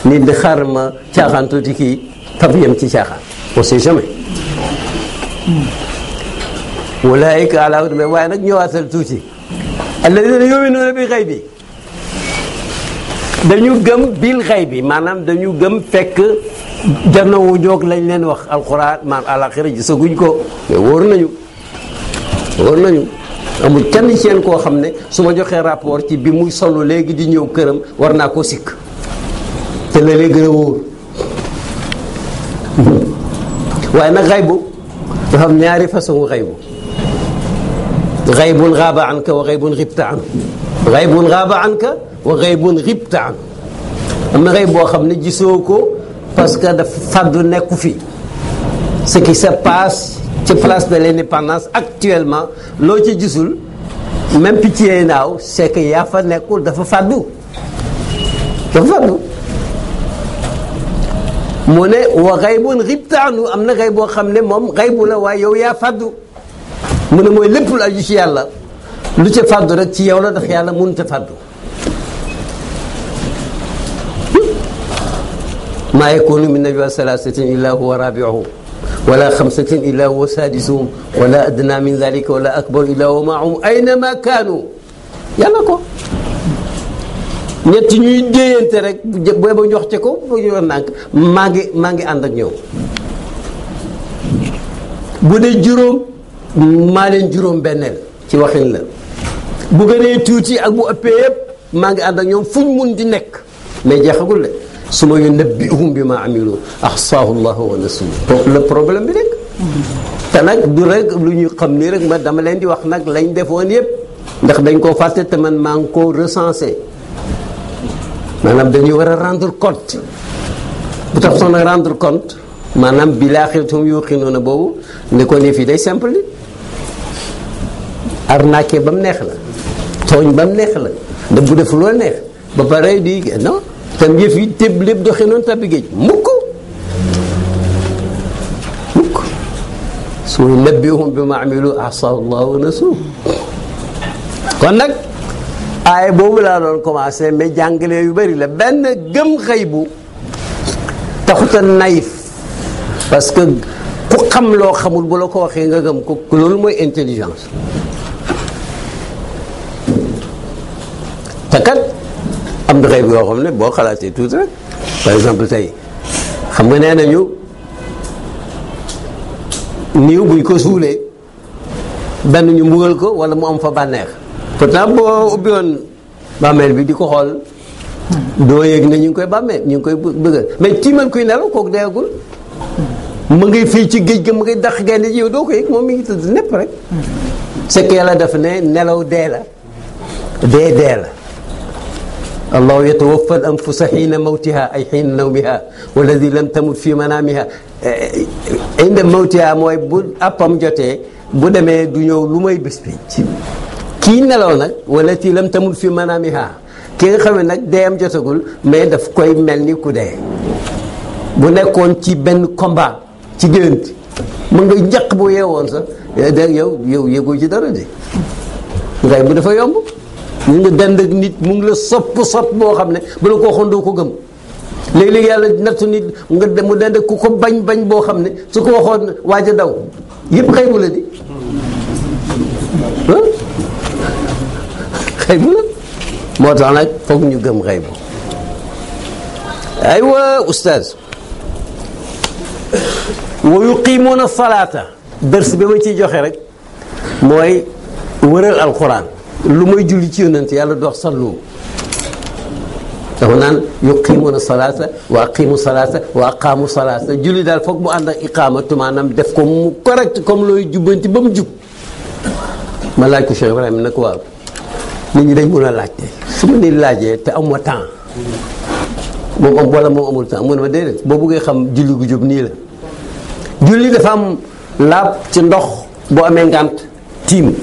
nit di xaar ma caaxaan tuuti kii fab yem ci caaxaan on sait jamais ulaayika ala hudan waaye nag ñëwaatal tuuti alladina yuminuuna bil ghaybi dañu gëm bil ghaybi maanaam dañu gëm fekk janowu joog lañ leen wax alquran maanaam alaxira gisaguñ ko mais wóor nañu amul kenn ci yéen koo xam ne su ma joxee rapport ci bi muy solo léegi di ñëw këram war naa koo sikk te la lay gën a wóor waaye nag xaybu dafa am ñaari façon xaybu xaybun xaaba anka wa xaybun xibta anhu xaybun xaaba anka wa xaybun xibta anhu am na xayb boo xam ne gisoo ko parce que dafa fàddu nekku fi ce qui se passe ci place de l'indépendance actuellement loo ci gisul même picc yi naaw c'est que yaa fa nekkul dafa fàddu mu ne wa xaybun xibta anhu am na xayb boo xam ne moom xaybu la waaye yow yaa fàddu mu ne mooy lépp lu aju ci yàlla lu ca fàddu rek ci yow la ndax yàlla mënut a fàddu maa yakunu min najwa salaasatin illa huwa rabiuhum wala xamsatin illa huwa sadisuhum wala adna min dalika wala akbar illa huwa maahum aynama kaanu yàlla ko ñett ñuy déeyante rek booy ba jox ca ko boo ñu war nànk maa ngi ànd ak ñoom bu dee juróom maa leen juróom benneel ci waxin la bu gënee tuuti ak bu ëppee yëpp maa ngi ànd ak ñoom fuñ mun di nekk mais jeexagul de su ma yunabbi'uhum bi ma amilu ahsaahu llahu wa nasuhu le problème bi rek te nag du rek lu ñu xam nii rek ma dama leen di wax nag lañ defoon yëpp ndax dañ koo fàtte te man maa ngi koo recensé maanaam dañuy war a rendre compte bu tax soon a rendre compte maanaam bi laaxiratum yuuqinuuna boobu ne ko ne fii day simple li arnaqué ba mu neex la tooñ ba mu neex la da bu def loo neex ba pare di non tam yëf yi téb lépp doxee noonu tabbi géej mukk su nabbi'uhum bi ma amilu ahsaahu llahu wa nasuuhu kon nag aaya boobu laa doon commencé mais jàngale yu bari la benn gëm xëy bu taxuta naïf parce que ku xam loo xamul bu la ko waxee nga gëm ko loolu mooy intelligence te kat am na xëy bu yoo xam ne boo xalaatee tuuti rek par exemple tey xam nga nee nañu niiw buñ ko suulee benn ñu mbugal ko wala mu am fa bànneex pourtant boo ubbi woon bàmmeel bi di ko xool doo yëg ne ñu ngi koy bàmmeel ñu ngi koy bëggal mais tiimal kuy nelaw kooku deegul mu ngi fii ci géej ga mu ngi daq gaynde ji yow doo ko yëg moom mi ngi tëdd népp rek c'est que yàlla def ne nelaw dee la dee la allahu yatawaffa al anfusa xiina mawtiha ay xiina nawmiha walladi lam tamut fi manaamiha inda mawtiha mooy bu àppam jotee bu demee du ñëw lu may bés pénc kii nelaw nag wallati lam tamut fi manaamiha ki nga xam ne nag dee am jotagul mais daf koy mel ni ku dee bu nekkoon ci benn combat ci gént mu nga njaq bu yeewoon sax yow yëgoo ci dara de ngay bu dafa yomb ñu nga dend ak nit mu ngi la sopp boo xam ne bu la ko waxoon doo ko gëm léegi-léegi yàlla nattu nit mu dend ku ko bañ boo xam ne su ko waxoon waaj a daw yëpp xëy bu la di xëy bu la moo tax nag foog ñu gëm xëy bu aywa oustaz wa yuqimuuna salaata dërs bi ma ciy joxe rek mooy wëral alquran lu may julli ci yonent yàlla dox sallu dafa naan yuqimuuna salaata wa aqimu salaata wa aqaamu salaata julli daal foog mu ànd ak iqaamatu maanaam def ko mu correct comme looy jubbanti ba mu jub ma laaj ko Cheikh Ibrahima nag waaw nit ñi dañ mun a laajte su ma ni laajee te am ma temps moom am wala moom amul temps mu ne ma déedéet boo buggee xam julli gu jub nii la julli dafa am laab ci ndox boo amee ngànt tiim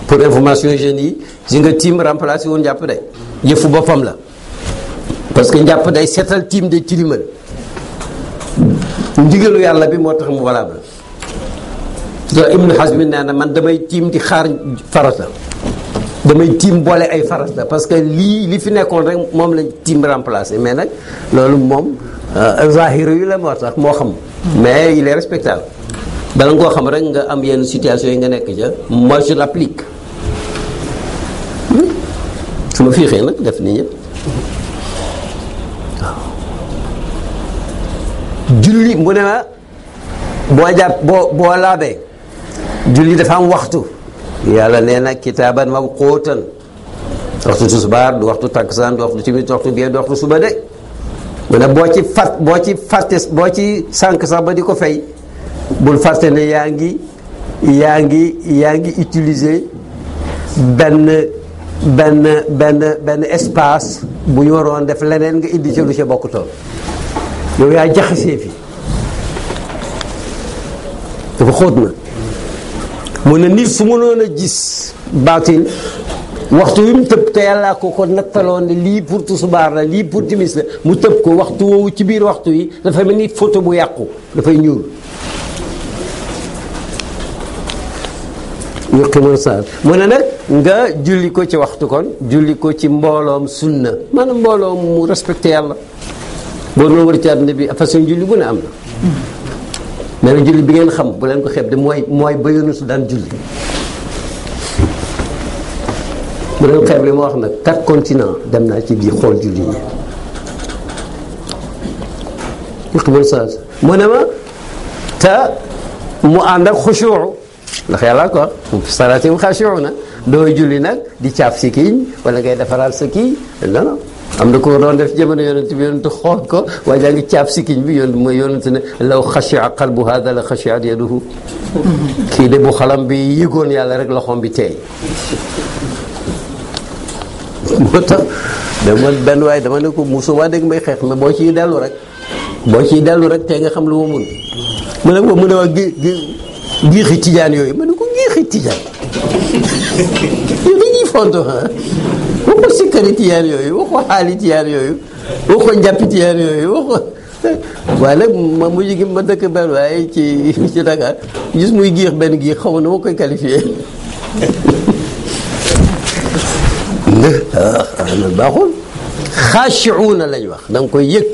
pour information jeunes yi si nga tiim remplacé woon njàpp day yëfu boppam la parce que njàpp day seetal tiim day tilimal ndigalu yàlla bi moo tax mu valable te Ibnu Hazm nee na man damay tiim di xaar farata damay tiim boole ay farata parce que li fi nekkoon rek moom lañ tiim remplacé mais nag loolu moom zahiri yu la moo tax moo xam mais il est respectable bala nga koo xam rek nga am yenn situation yi nga nekk ca moi je l'applique su ma fiixee nag def nii ñëpp waaw julli mu ne ma boo jàpp boo laabee julli dafa am waxtu yàlla nee na kitaaban mawquutan waxtu tisbaar du waxtu takkusaan du waxtu timis du waxtu gee du waxtu suba de mu ne boo ci sànq sax ba di ko fay bul fàtte ne yaa ngi utiliser benn espace bu ñu waroon def leneen nga indi ca lu ca bokkutoon yow yaa jaxasee fi dafa xóot na mu ne nit su mënoon a gis baatin waxtu wi mu tëb te yàllaa ko nattaloon ne lii pour tisbaar la lii pour timis la mu tëb ko waxtu woowu ci biir waxtu yi dafa mel ni photo bu yàqu dafay ñuul yuqimuuna salaat mu ne nag nga julli ko ci waxtu kon julli ko ci mbooloom sunna maanaam mbooloom mu respecté yàlla boo noo war ci àdduna bi façon julli bu ne am na mais julli bi ngeen xam bu leen ko xeeb de mooy ba Yunus daan julli bu leen xeeb li ma wax nag 4 continents dem naa ci biir xool julli yi yuqimuuna salaat mu ne ma te mu ànd ak xushuu ndax yàlla ko salaatim xashuuna dooy julli nag di caaf si kiiñ wala ngay defaral sa kii non non am na ko doon def jamono yonent bi yonent xool ko waaye daa ngi caaf si kiiñ bi yoon mooy yonent ne law xashia qalbu hada la xashiat yaduhu kii de bu xalam bi yëgoon yàlla rek loxoom bi teey moo tax dama benn waaye dama ne ko musuma dégg may xeex mais boo ciy dellu rek tey nga xam lu ma mun mu ne ko mu ne waa giixi tijaan yooyu ma ne ko giixi tijaan yow dañuy fonto waxo sikkari tijaan yooyu waxo xaali tijaan yooyu waxo njàppi tijaan yooyu waxo waaye nag ma mujj gi ma dëkk benn waaye ci Dakar gis muy giix benn giix xaw ma nu ma koy qualifié loolu baaxul xaashiuuna lañ wax da nga koy yëg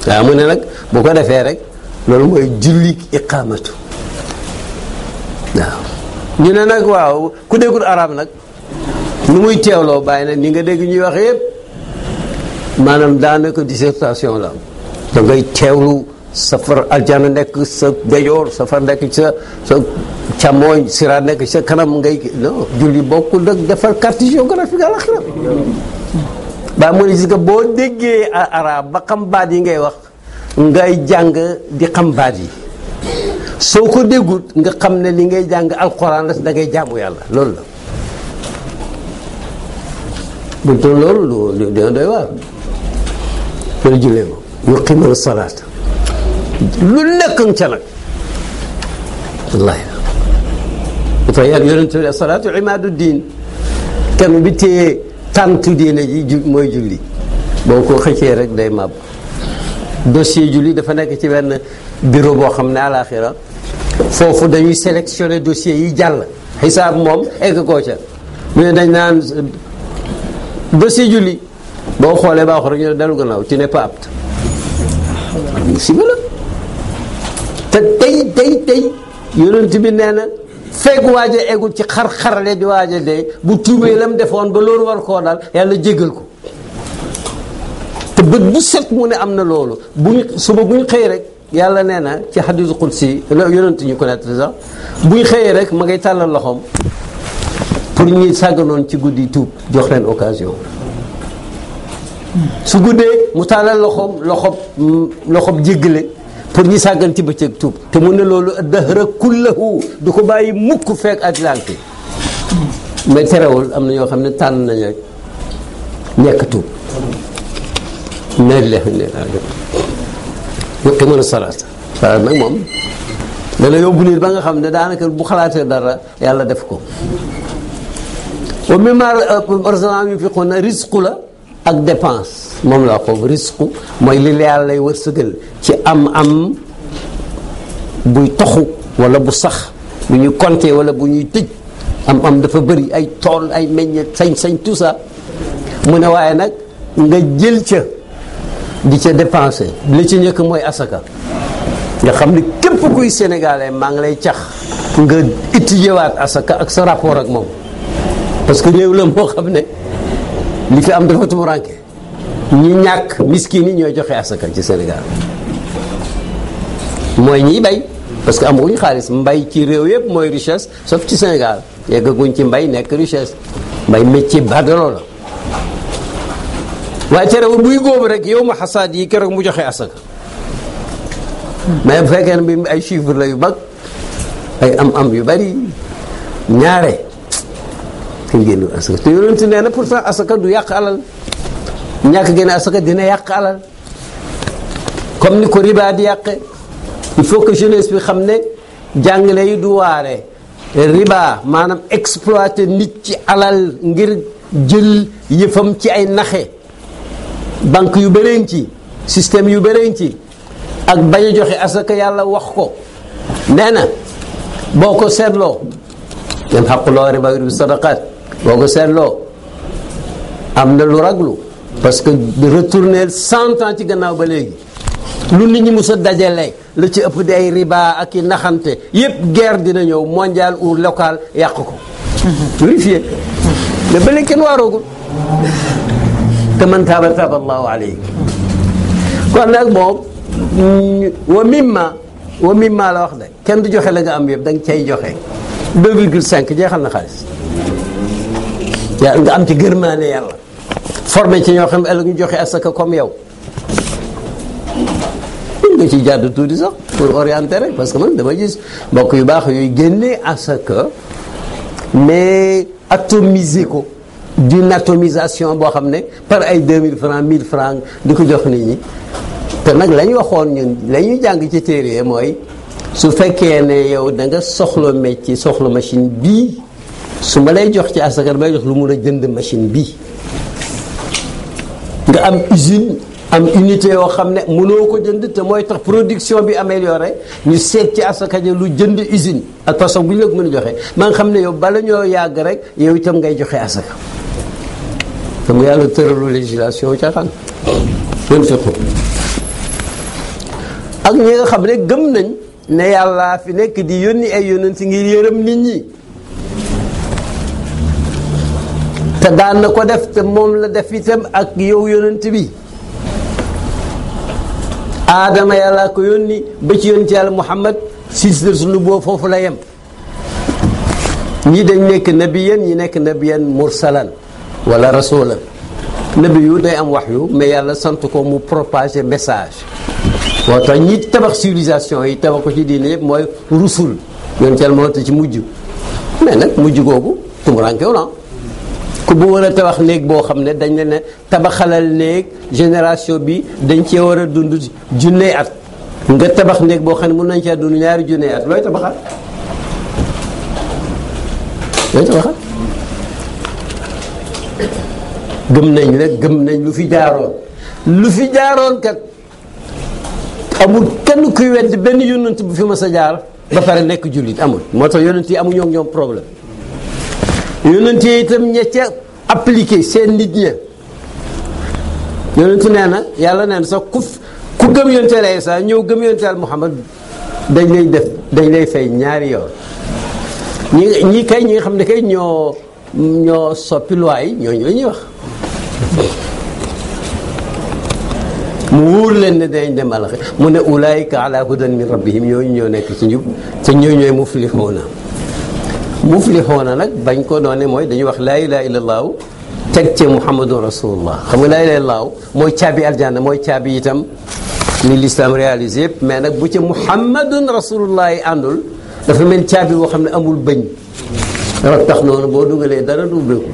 waaw mu ne nag bu ko defee rek loolu mooy julli iqaamatu waaw ñu ne nag waaw ku déggul arab nag nu muy teewloo bàyyi na ni nga dégg ñuy wax yëpp maanaam daanaka dissertation la da ngay teewlu safar aljana nekk sa gajoor safar nekk sa càmmooñ sira nekk sa kanam ngay non julli bokkul nag defal carte géographique àlaxira baa mu ne gis nga boo déggee arab ba xam baat yi ngay wax ngay jàng di xam baat yi soo ko déggut nga xam ne li ngay jàng alquran la da ngay jaamu yàlla loolu la buñ toll loolu dina doy waar loolu jullee ko yuqiimuna salaat lu nekk nga ca nag wallaahi dafa yàlla yonent bi salaatu imaadu diin kenn bi téye tàntu diine ji mooy julli boo ko xëccee rek day màbb dossier julli dafa nekk ci benn bureau boo xam ne àlaxira foofu dañuy sélectionner dossier yi jàll xisaab moom egg koo ca mu ne dañ naan dossier julli boo xoolee baaxul rek ñu ne dalu gannaaw tu n'es pas apte musiba la te tey yonent bi nee na fekk waaja eggul ci xar-xarale di waaja dee bu tuubee lam defoon ba loolu war koo daal yàlla jéggal ko te bët bu set mu ne am na loolu suba bu ñu xëy rek yàlla nee na ci hadiisu qudsi yonent ñu ko nett sax bu ñu xëyee rek ma ngay tàllal loxoom pour ñuy sàgganoon ci guddi tuub jox leen occasion su guddee mu tàllal loxoom jéggale pour ñi sàggan ci bëccëg tuub te mu ne loolu dahra kullahu du ko bàyyi mukk fekk Atlantique mais terewul am na ñoo xam ne tànn nañ rek nekk tuub ne le yokki mën a salaat nag moom dana yóbbu nit ba nga xam ne daanaka bu xalaatee dara yàlla def ko wa mimmaa razaqnaahum yunfiquun risque la ak dépense moom laa ko risque mooy li la yàlla lay wërsëgal ci am buy toxu wala bu sax bu ñuy compter wala bu ñuy tëj am dafa bëri ay tool ay meññet sañ tout ça mu ne waaye nag nga jël ca di ca dépenser li ci njëkk mooy asaka nga xam ne képp kuy sénégalais maa ngi lay cax nga étudier waat asaka ak sa rapport ak moom parce que réew la moo xam ne li fi am dafa tumuranke ñi ñàkk miskin yi ñooy joxe asaka ci Sénégal mooy ñiy bay parce que amuñu xaalis mbay ci réew yëpp mooy richesse sauf ci Sénégal yeggaguñ ci mbay nekk richesse mbay métier badaloo la waaye terewul buy góob rek yow ma xasaat yi keroog mu joxe asaka mais bu fekkee ne bi ay chiffres la yu mag ay am yu bari ñaare kañ génn asaka te yonent nee na pourtant asaka du yàq alal ñàkk génne asaka dina yàq alal comme ni ko riba di yàqe il faut que jeunesse bi xam ne jàngale yi du waare riba maanaam exploiter nit ci alal ngir jël yëfam ci ay naxe banque yu bëreeñ ci système yu bëreeñ ci ak bañ a joxe asaka yàlla wax ko nee na boo ko seetloo yan xaquloo riba bi sadaqat boo ko seetloo am na lu raglu parce que de retourner 100 ans ci gannaaw ba léegi lu nit ñi mus a dajale la ci ëpp di ay riba ak i naxante yépp guerre dina ñëw mondial ou local yàq ko vérifié mais ba léegi kenn waaroogul te man taaba taaba allahu alayhi kon nag moom wa mimma la wax de kenn du joxe la nga am yëpp da nga cay joxe 2,5 jeexal na xaalis yaa nga am ci gërmaane yàlla formé ci ñoo xam ne ëllëg ñu joxe asaka comme yow nga ciy jàdd tuuti sax pour orienter rek parce que man dama gis mbokk yu baax yooyu génnee asaka mais atomiser ko d'une atomisation boo xam ne par ay 2000 francs 1000 francs di ko jox nit ñi te nag la ñu waxoon ñun la ñuy jàng ci téere mooy su fekkee ne yow da nga soxla métier soxla machine bii su ma lay jox ci asaka damay jox lu mun a jënd machine bii nga am usine am unité yoo xam ne mënoo ko jënd te mooy tax production bi amélioré ñu seet ci asaka ja lu jënd usine ak façon bu ñu la ko mën a joxe maa nga xam ne yow bala ñoo yàgg rek yow itam ngay joxe asaka xam nga yàlla tëralu législation ca xam yén fiqu ak ñi nga xam ne gëm nañ ne yàlla fi nekk di yónni ay yónent ngir yërëm nit ñi te daan na ko def te moom la def itam ak yow yónent bi aadama yàlla ko yónni ba ci yónent yàlla Muhammad silsilatu nubuwwa foofu la yem ñii dañ nekk nabiyan ñi nekk nabiyan mursalan wala rasulan nabi yu day am wax yu mais yàlla sant ko mu propager message moo tax ñi tabax civilisation yi tabax ko ci diine yëpp mooy rusul yónent yàlla moo tax ci mujj mais nag mujj googu tumurankew na ku bu war a tabax néeg boo xam ne dañ ne tabaxalal néeg génération bi dañ cee war a dund junney at nga tabax néeg boo xam ne mën nañ cee dund ñaari junney at looy tabaxal gëm nañ lu fi jaaroon kat amul kenn kuy wedd benn yonent bu fi mas a jaar ba pare nekk jullit amul moo tax yonent yi amuñoo ak ñoom problème yonent yi itam ña ca appliqué seen nit ña yonent nee na yàlla nee na sax ku gëm yonenteel Isa ñëw gëm yonenteel Muhammad dañ lay fay ñaari yoon ñi kay ñi nga xam ne kay ñoo soppi loi yi ñooñu la ñuy wax mu wóor leen ne dañ dem alaxe mu ne ulaayika ala hudan min rabbihim ñooñu ñoo nekk ci njub te ñooñu ñooy muflixoona nag bañ ko doone mooy dañuy wax laa ilaha illallahu teg ci muhammadun rasulullah xam nga laa ilaha illallahu mooy caabi aljanna mooy caabi itam li l'islam réalisé yëpp mais nag bu ci muhammadun rasulullah yi àndul dafa mel caabi boo xam ne amul bëñ dafa tax noonu boo dugalee dara du ubbeeku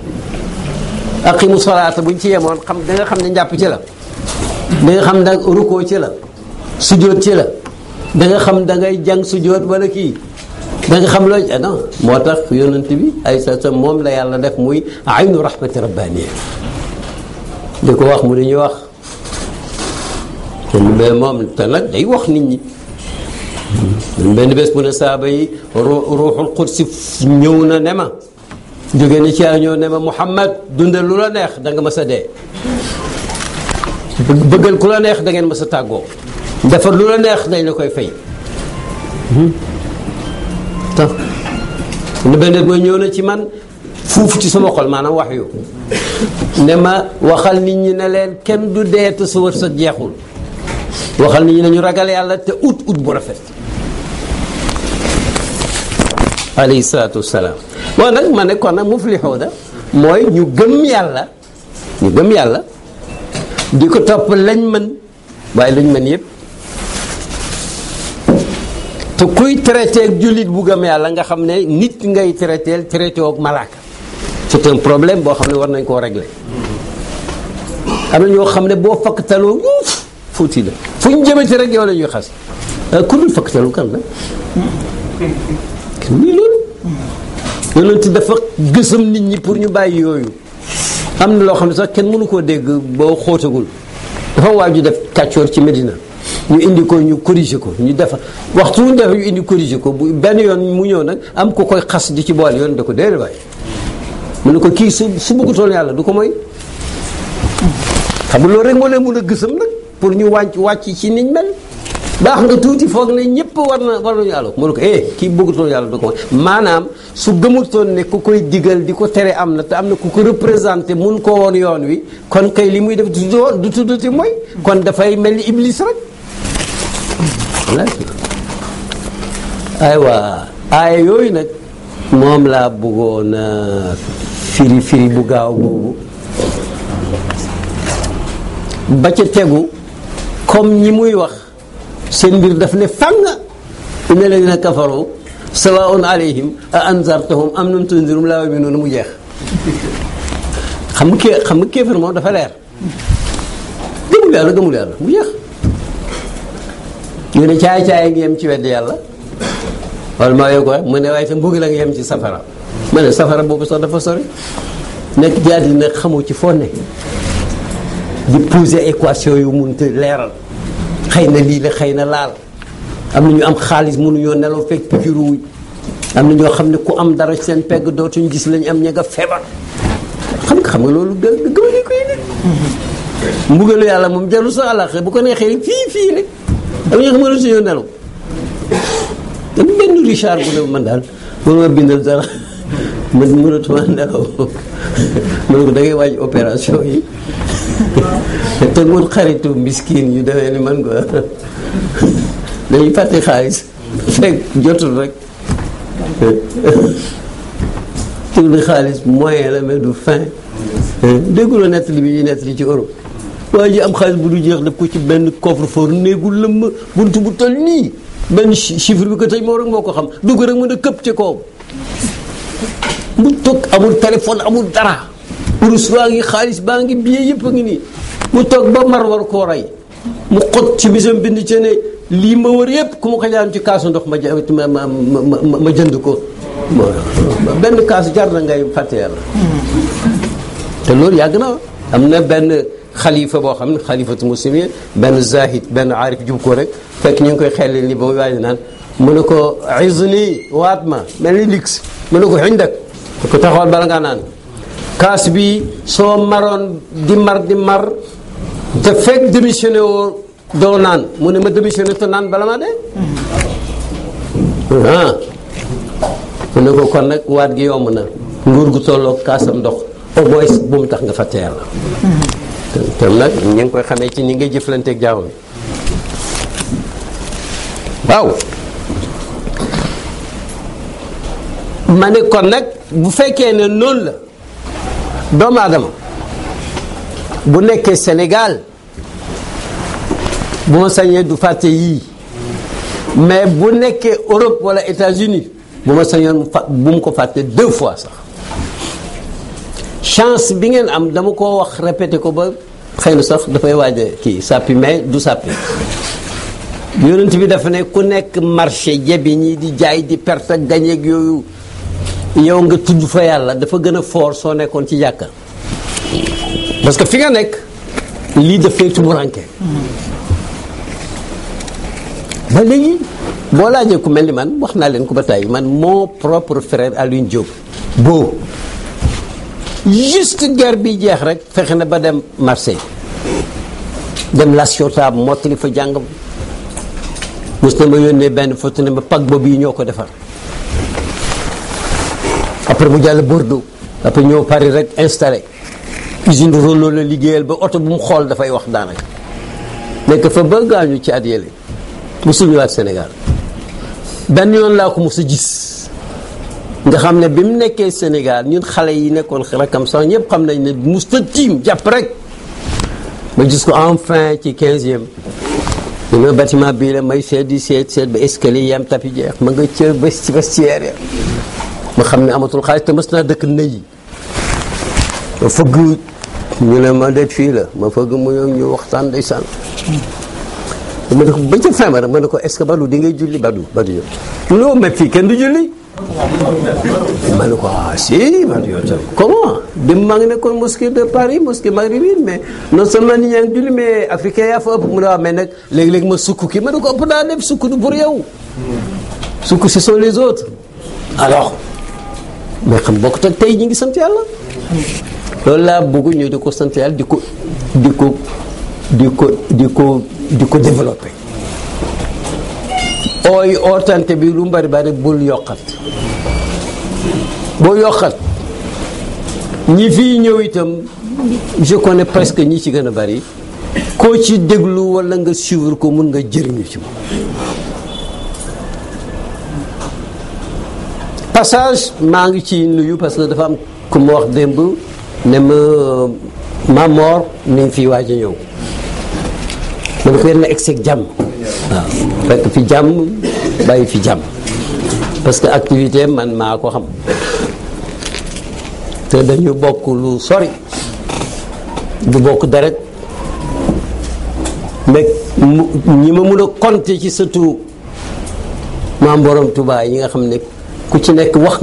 aqimu salaata buñ ci yemoon xam da nga xam ne njàpp ci la da nga xam da rukoo ci la sujjóot ci la da nga xam da ngay jàng sujjóot wala kii da nga xam loo non moo tax yonent bi ay sa moom la yàlla def muy aynu rahmati rabbaniya di ko wax mu dañuy wax mais moom te nag day wax nit ñi benn bés bu ne saaba yi ruuxul qudsi ñëw na ne ma jóge ni ci yàlla ñëw ne ma Muhammad dundal lu la neex da nga mës a dee bëggal ku la neex da ngeen mës a tàggoo defar lu la neex dañ la koy fay tax ne benn mooy ñëw na ci man fuuf ci sama xol maanaam wax yu ne ma waxal nit ñi ne leen kenn du dee te sa wërsëg jeexul waxal nit ñi ne ñu ragal yàlla te ut bu rafet alayhi salaatu wasalaam bon nag ma ne kon nag muflixuuna mooy ñu gëm yàlla di ko topp lañ mën waaye lañ mën yëpp te kuy traité ak jullit bu gëm yàlla nga xam ne nit ngay traité ak malaaka c'est un problème boo xam ne war nañ koo régler am na ñoo xam ne boo fakkataloo fuuti la fu ñu jëmati rek yow la ñuy xas ku dul fakkatalu kan la lii loolu yonent dafa gësam nit ñi pour ñu bàyyi yooyu am na loo xam ne sax kenn mënu koo dégg boo xóotagul dafa waaj ju def kàccoor ci Medina ñu indi ko ñu corrigé ko ñu def waxtu wu ñu def ñu indi corrigé ko bu benn yoon mu ñëw nag am ko koy xas di ci boole yoon da ko déedéet waay mu ne ko kii su bëggutoon yàlla du ko mooy xam nga loolu rek moo leen mun a gësam nag pour ñu wàcc ci niñ mel baax nga tuuti foog ne ñëpp war nañu yàlla mu ne ko kii bëggutoon yàlla du ko mooy maanaam su gëmutoon ne ku koy digal di ko tere am na te am na ku ko représenté mun ko woon yoon wi kon kay li muy def du tuddati mooy kon dafay mel ni iblis rek aywa aaya yooyu nag moom laa bëggoon firi bu gaaw boobu ba ca tegu comme ñi muy wax seen mbir daf ne fàng inna alladina kafaru sawaun alayhim a anzartahum am lam tunzirum laa yu'minuun mu jeex xam nga kéefar moom dafa leer gëmul yàlla mu jeex ñu ne caay-caay ngi yem ci wedd yàlla wala maa yoo ko mu ne waaye tam mbugal la nga yem ci safara ma ne safara boobu sax dafa sori nekk jaadi nag xamoo ci foo ne di poser équation yu munte leeral xëy na lii la xëy na laal am na ñu am xaalis mënuñoo nelaw fekk pikiru wuñ am na ñoo xam ne ku am dara seen pegg dootuñu gis lañu am ña nga feebar xam nga loolu gëmali koy ne mbugalu yàlla moom jarul sa àllaxe bu ko neexee fii rek am ñoo xam nga loolu suñoo nelaw am benn Richard bu ne man daal mënuma bindal dara man mënatuma nelaw ma ne ko da ngay waaj opération yi te mun xaritu miskin yu demee ni man ko dañuy fàtte xaalis fekk jotul rek tur di xaalis moyen la mais du fin dégguloo nettali bi ñuy nettali ci Europe waaye ji am xaalis bu du jeex def ko ci benn coffre-fort néegul lëmm buntu bu toll nii benn chiffre bi ko tey moo rek moo ko xam dugg rek mën a këpp ci kawam mu toog amul téléphone amul dara urus baa ngi xaalis baa ngi billet yëpp a ngi nii mu toog ba mar war koo rey mu xot ci bisam bind ci ne lii ma wër yëpp ku ma ko jaan ci kaasu ndox ma jënd ko benn kaasu jar na ngay fàtte yàlla te loolu yàgg na am na benn xalifa boo xam ne xalifatu muslimin benn zahid benn aarif jub ko rek fekk ñu ngi koy xellil ni ba muy waaj naan mu ne ko izni waat ma mel ni lix mu ne ko xindak ko taxawal bala ngaa naan kaas bi soo maroon di mar te fekk démissionné woo doo naan mu ne ma démissionné te naan bala ma dee mu ne ko kon nag waat gi yomb na nguur gu tolloog kaasam ndox au moins bu mu tax nga fàtte yàlla te nag ñu ngi koy xamee ci ni ngay jëflanteeg jaamam waaw ma ne kon nag bu fekkee ne noonu la doomu aadama bu nekkee Sénégal bu ma sañee du fàtte yii mais bu nekkee Europe wala États-Unis bu ma sañoon bu mu ko fàtte 2 fois sax chance bi ngeen am dama ko wax répété ko ba xëy na sax dafay waaja kii sàppi mais du sàppi yonent bi dafa ne ku nekk marché jebi ñi di jaay di perte ak gañeeg yooyu yow nga tudd fa yàlla dafa gën a fort soo nekkoon ci jàkka parce que fi nga nekk lii dafay tumuranke ba léegi boo laajee ku mel ni man wax naa leen ko ba tey man mon propre frère Alioune Diop boo juste guerre bi jeex rek fexe na ba dem Marseille dem La Ciotat mottali fa jàngam mos na ma yónnee benn photo ne ma pag boobu yi ñoo ko defar après mu jàll Bordeaux après ñëw Paris rek installé usine Renault la liggéeyal ba oto bu mu xool dafay wax daanaka nekk fa ba gaañu ci at yële mosul ñëwaat Sénégal benn yoon laa ko mos a gis nga xam ne bi mu nekkee Sénégal ñun xale yi nekkoon rakam sax ñëpp xam nañ ne mus ta tiim jàpp rek ma gis ko enfin ci 15e ñu ne bâtiment bii la may seet di seet ba escalier yam tapi jeex ma nga cër ba ci vestiaire ya ma xam ne amatul xaalis te mës naa dëkk nëy yi ma fëgg ñu ne ma det fii la ma fëgg mu ñu waxtaan ndeysaan ma ne ko ba ca fin ma ne ko est-ce que Badou di ngay julli Badou yow non mais fii kenn du julli ma ne ko ah si Badou yow tam comment dem maa ngi nekkoon mosquée de Paris mosquée maghrébine mais non seulement nit ñaa ngi julli mais africain yaa fa ëpp mu ne waaw mais nag léegi-léegi ma sukk kii ma ne ko ëpp naa def sukk du pour yow sukk ce sont les autres alors mais xam bokk teg tey ñi ngi sant yàlla loolu laa bëgg ñu di ko sant yàlla di ko développé ooy ootante bi lu mbari bari bul yokkat boo yokkat ñi fii ñëw itam je connais presque ñi ci gën a bari koo ci déglu walla nga suivre ko mun nga jëriñu ci moom passage maa ngi ci nuyu parce que dafa am ku ma wax démb ne ma mort mi ngi fii waaj a ñëw ma ne ko yéen a egg seeg jàmm waaw fekk fi jàmm bàyyi fi jàmm parce que activité man maa ko xam te dañu bokk lu sori du bokk deret mais ñi ma mun a compter ci surtout maam borom Touba yi nga xam ne ku ci nekk wax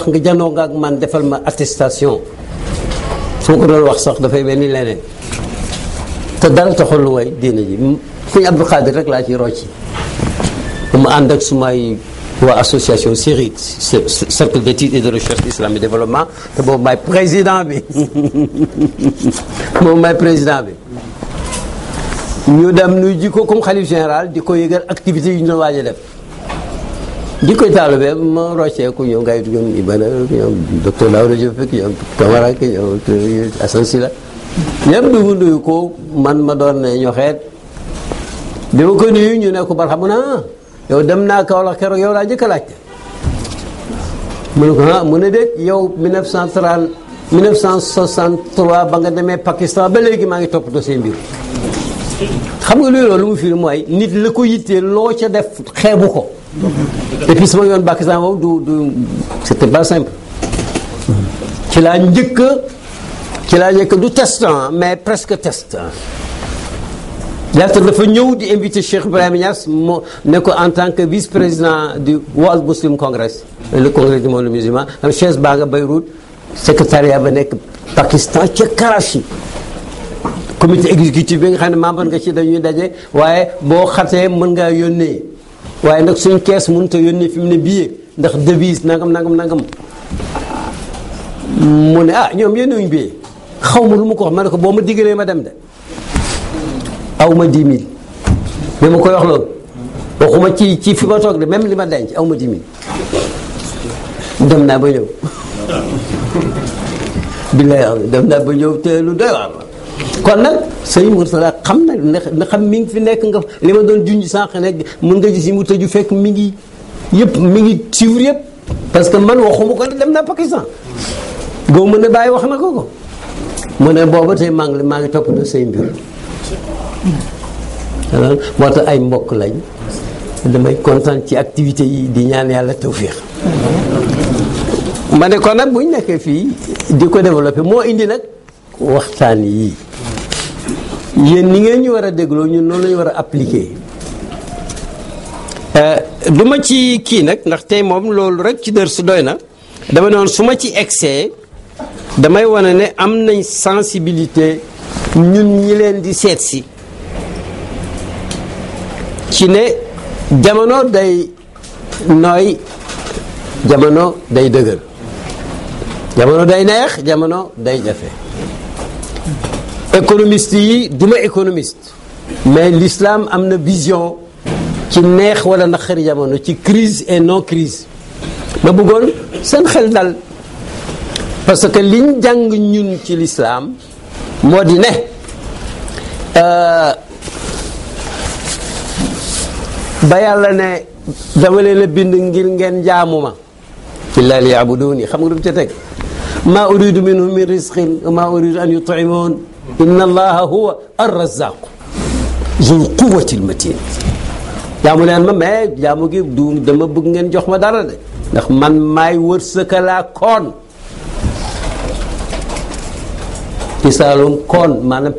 nga janoo nga ak man defal ma attestation su ma ko doon wax sax dafay mel ni leneen te dara taxul lu way diina ji Sëñ Abdou Khadir rek laa ci rocci ma ànd ak sumay waa association CIRID cercle d'études et de recherche islam et développement te boobu maay président bi ñu dem nuy ji ko comme xalif général di ko yëgal activité yu ñu doon waaj a def di koy taalibe ma roccee ku ñoom ngay ñoom Ibada ñoom docteur Daouda Diop ñoom Camara ñoom Assane Sylla ñëpp du nuyu ko man ma doon ne ñoxeet bi ma ko nuyu ñu ne ko bar xam na yow dem naa Kaolack keroog yow laa njëkk a laajte mu ne ko mu ne déet yow 1963 ba nga demee Pakistan ba léegi maa ngi topp dossier mbir xam nga loolu lu mu firi mooy nit la ko yittee loo ca def xeebu ko et puis sama yoon Pakistan moom du c'était pas simple ci laa njëkk du test mais presque test lettre dafa ñëw di invité Cheikh Ibrahima Niass moo ne ko en tant que vice-président du World Muslim Congress le congrès du monde musulman am chaise baa nga Beyrouth secrétariat ba nekk Pakistan ca Karachi comité exécutif bi nga xam ne membre nga ci dañuy daje waaye boo xatee mën ngaa yónnee waaye nag suñ kees mënut a yónnee fi mu ne billet ndax devise nangam mu ne ñoom yónnewuñ billet xaw ma lu mu ko wax ma ne ko boo ma diggalee ma dem de aw ma 10 000 bi ma koy wax loolu waxuma ci fi ma toog de même li ma denc aw ma 10 000 dem naa ba ñëw billaay dem naa ba ñëw te lu doy waar la kon nag sëñ Mourtala xam na xam mi ngi fi nekk nga li ma doon junj sànq nekk mën nga gis yi mu tëju fekk mi ngi suivre yëpp parce que man waxuma ko dem naa Pakistan boo mën a bàyyi wax na ko mu ne booba tey maa ngi topp na say mbir moo tax ay mbokk lañ damay kontaan ci activité yi di ñaan yàlla tawfiix ma ne kon nag buñ nekkee fii di ko développé moo indi nag waxtaan yii yéen ni ngeen ñu war a dégloo ñun noonu la ñu war a appliquer du ma ci kii nag ndax tey moom loolu rek ci dër su doy na dama noonu su ma ci excès damay wane ne am nañ sensibilité ñun ñi leen di seet si ci ne jamono day nooy jamono day dëgër jamono day neex jamono day jafe économiste yi duma économiste mais l'islam am na vision ci neex wala naqari jamono ci crise et non crise ma bëggoon seen xel dal parce que liñ jàng ñun ci l'islam moo di ne ba yàlla ne dama leen a bind ngir ngeen jaamu ma illa li yabuduni xam nga du ca teg ma uridu minhum min risqin wa ma uridu an yut'imun inna allaha huwa ar-razzaq zul quwwati al-matin jaamu leen ma mais jaamu gi du dama bëgg ngeen jox ma dara de ndax man maay wërsëkalaa koon ci saalum koon maanaam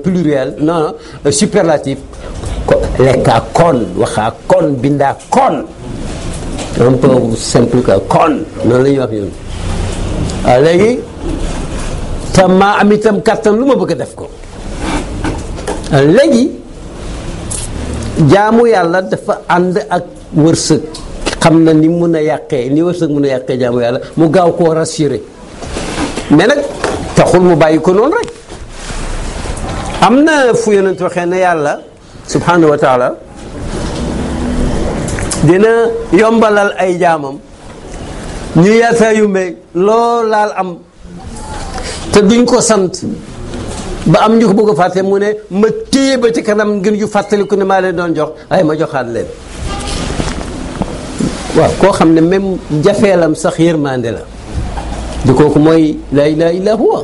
pluriel non superlatif lekkaa koon waxaa koon bindaa koon un peu simple que koon noonu la ñuy wax ñun waaw léegi te maa am itam kattan lu ma bëgg a def ko léegi jaamu yàlla dafa ànd ak wërsëg xam na ni mun a yàqee ni wërsëg mun a yàqee jaamu yàlla mu gaaw koo rassuré mais nag taxul mu bàyyi ko noonu rek am na fu yonent waxee ne yàlla subhanahu wa taala dina yombalal ay jaamam ñu yaata yu mbéy loo laal am te duñ ko sant ba am ñu ko bëgg a fàtte mu ne ma téye ba ci kanam ngir ñu fàttaliku ne maa leen doon jox ay ma joxaat leen waaw koo xam ne même jafeelam sax yërmande la di kooku mooy la ilaha illa huwa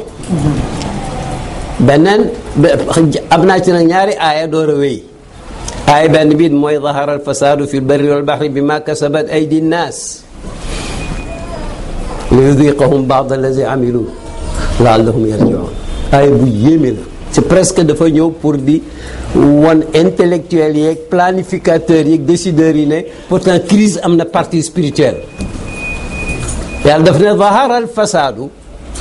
beneen am naa ci nag ñaari aaya door a wéy aaya benn biit mooy zahara al fasadu fi l barri wal bahri bima kasabat aydi nnaas li yudiqahum ba'd allazi amilu laallahum yarji'un aaya bu yéeme la c'est presque dafa ñëw pour di wan intellectuels yeeg planificateurs yeeg décideurs yi ne pourtant crise am na partie spirituelle yàlla daf ne zahara al fasadu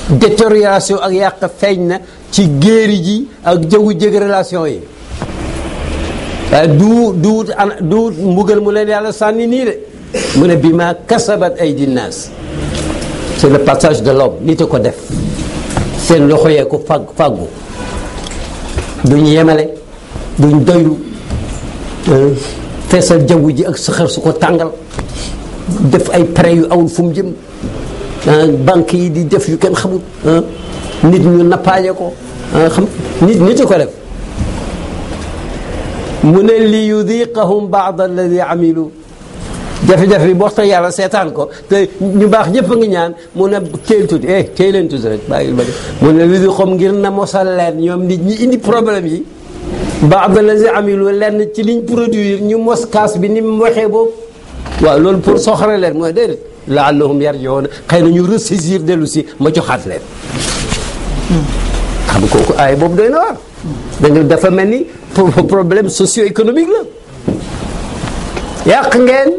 détérioration ak yàq feeñ na ci géeri ji ak jaww jég relation yi waaye du mbugal mu leen yàlla sànni nii de mu ne bi ma kasabat aydi naas c'est le passage de l'homme nit a ko def seen loxo yee ko fàggu duñ yemale duñ doylu feesal jaww ji ak saxar su ko tàngal def ay prêt yu awul fu mu jëm banque yi di def yu kenn xamul nit ñu nappaaje ko xam nit a ko def mu ne li yudiqahum baad alladi amilu jafe-jafe bi boo tax yàlla seetaan ko te ñu baax ñëpp a ngi ñaan mu ne téel tuuti téy leen tuuti rek bàyyi ba mu ne li di xam ngir na mosal leen ñoom nit ñi indi problème yi baad alladi amilu lenn ci liñ produire ñu mos kaas bi ni mu waxee boobu waaw loolu pour soxare leen mooy déedéet laallahum yarji'un xëy na ñu ressaisir dellu si ma joxaat leen xam nga kooku aay boobu doy na waar danga dafa mel ni problème socio-économique la yàq ngeen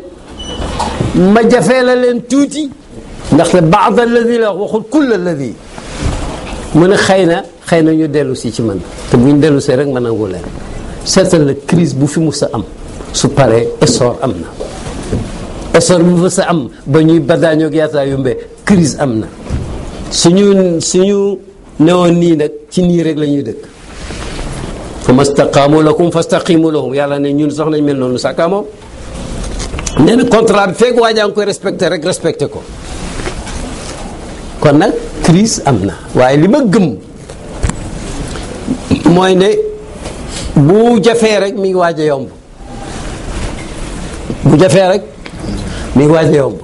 ma jafee la leen tuuti ndaxte baad alladi la waxul kull alladi mu ne xëy na ñu dellu si ci man te bu ñu dellu see rek ma nangu leen seetal la crise bu fi mus a am su paree essor am na essor bu fa sa am ba ñuy badaañoog yaataa yumbe crise am na suñu newoon nii nag ci nii rek la ñuy dëkk fa mastaqaamu lakum fastaqimu lahum yàlla ne ñun sax nañ mel noonu sàkkaa moom nee na contrat bi fekk waajaa ngi koy respecté rek respecté ko kon nag crise am na waaye li ma gëm mooy ne bu jafee rek mi ngi waaj a yomb bu jafee rek mi ngi waaj a yomb